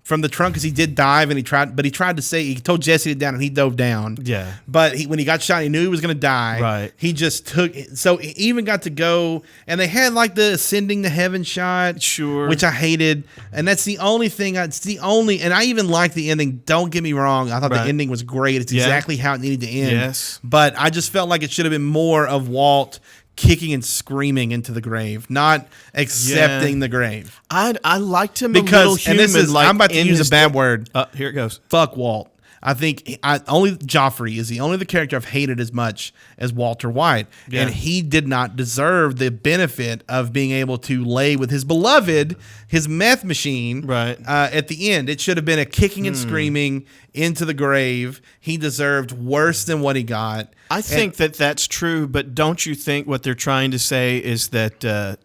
from the trunk because he did dive and he tried to say, he told Jesse to down and he dove down. Yeah. But when he got shot, he knew he was going to die. Right. He just took, so he even got to go, and they had like the ascending to heaven shot. Sure. Which I hated. And that's the only thing, and I even liked the ending. Don't get me wrong. I thought the ending was great. It's exactly how it needed to end. Yes. But I just felt like it should have been more of Walt kicking and screaming into the grave, not accepting the grave. I liked him because, a little human. And this is, I'm about to use a bad word. Here it goes. Fuck Walt. I think only Joffrey is the only character I've hated as much as Walter White. Yeah. And he did not deserve the benefit of being able to lay with his beloved, his meth machine, at the end. It should have been a kicking and screaming into the grave. He deserved worse than what he got. I think that's true, but don't you think what they're trying to say is that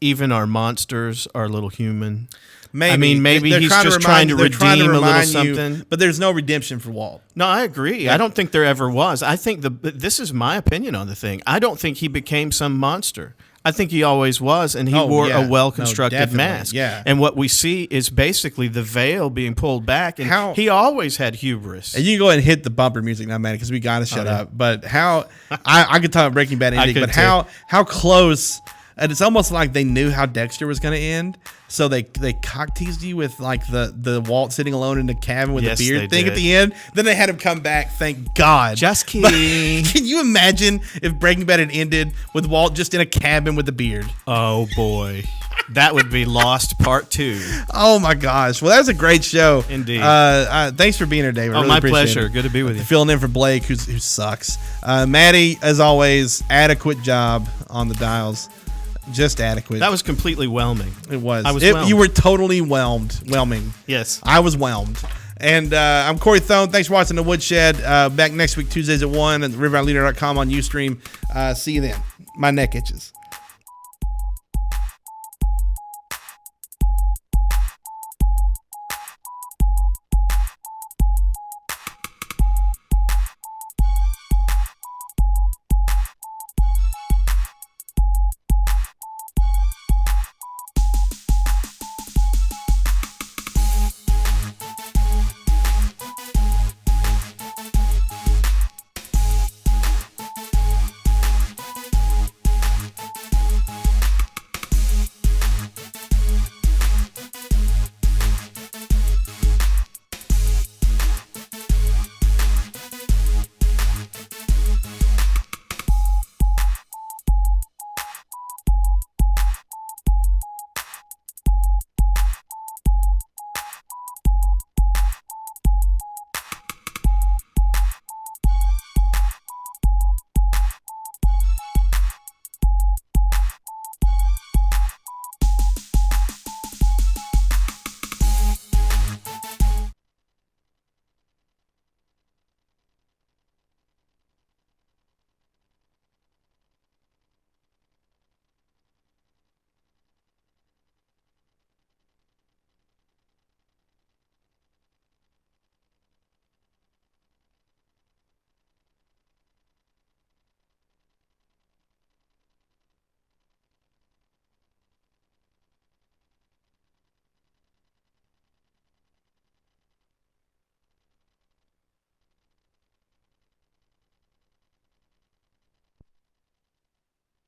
even our monsters are a little human? Maybe. I mean, maybe he's just trying to redeem a little something. But there's no redemption for Walt. No, I agree. I don't think there ever was. I think this is my opinion on the thing. I don't think he became some monster. I think he always was, and he wore a well-constructed mask. Yeah. And what we see is basically the veil being pulled back, and he always had hubris. And you can go ahead and hit the bumper music now, man, because we got to shut up. But how I could talk about Breaking Bad ending, but how close. And it's almost like they knew how Dexter was going to end, so they cock teased you with like the Walt sitting alone in the cabin with the beard thing at the end. Then they had him come back. Thank God. Just kidding. Can you imagine if Breaking Bad had ended with Walt just in a cabin with a beard? Oh boy, that would be Lost Part 2. Oh my gosh. Well, that was a great show. Indeed. Thanks for being here, David. Oh, really my pleasure. Good to be with you. Filling in for Blake, who sucks. Maddie, as always, adequate job on the dials. Just adequate. That was completely whelming. It was. I was whelmed. You were totally whelming. Yes. I was whelmed. And I'm Corey Thone. Thanks for watching The Woodshed. Back next week, Tuesdays at 1 at rivervalleyleader.com on Ustream. See you then. My neck itches.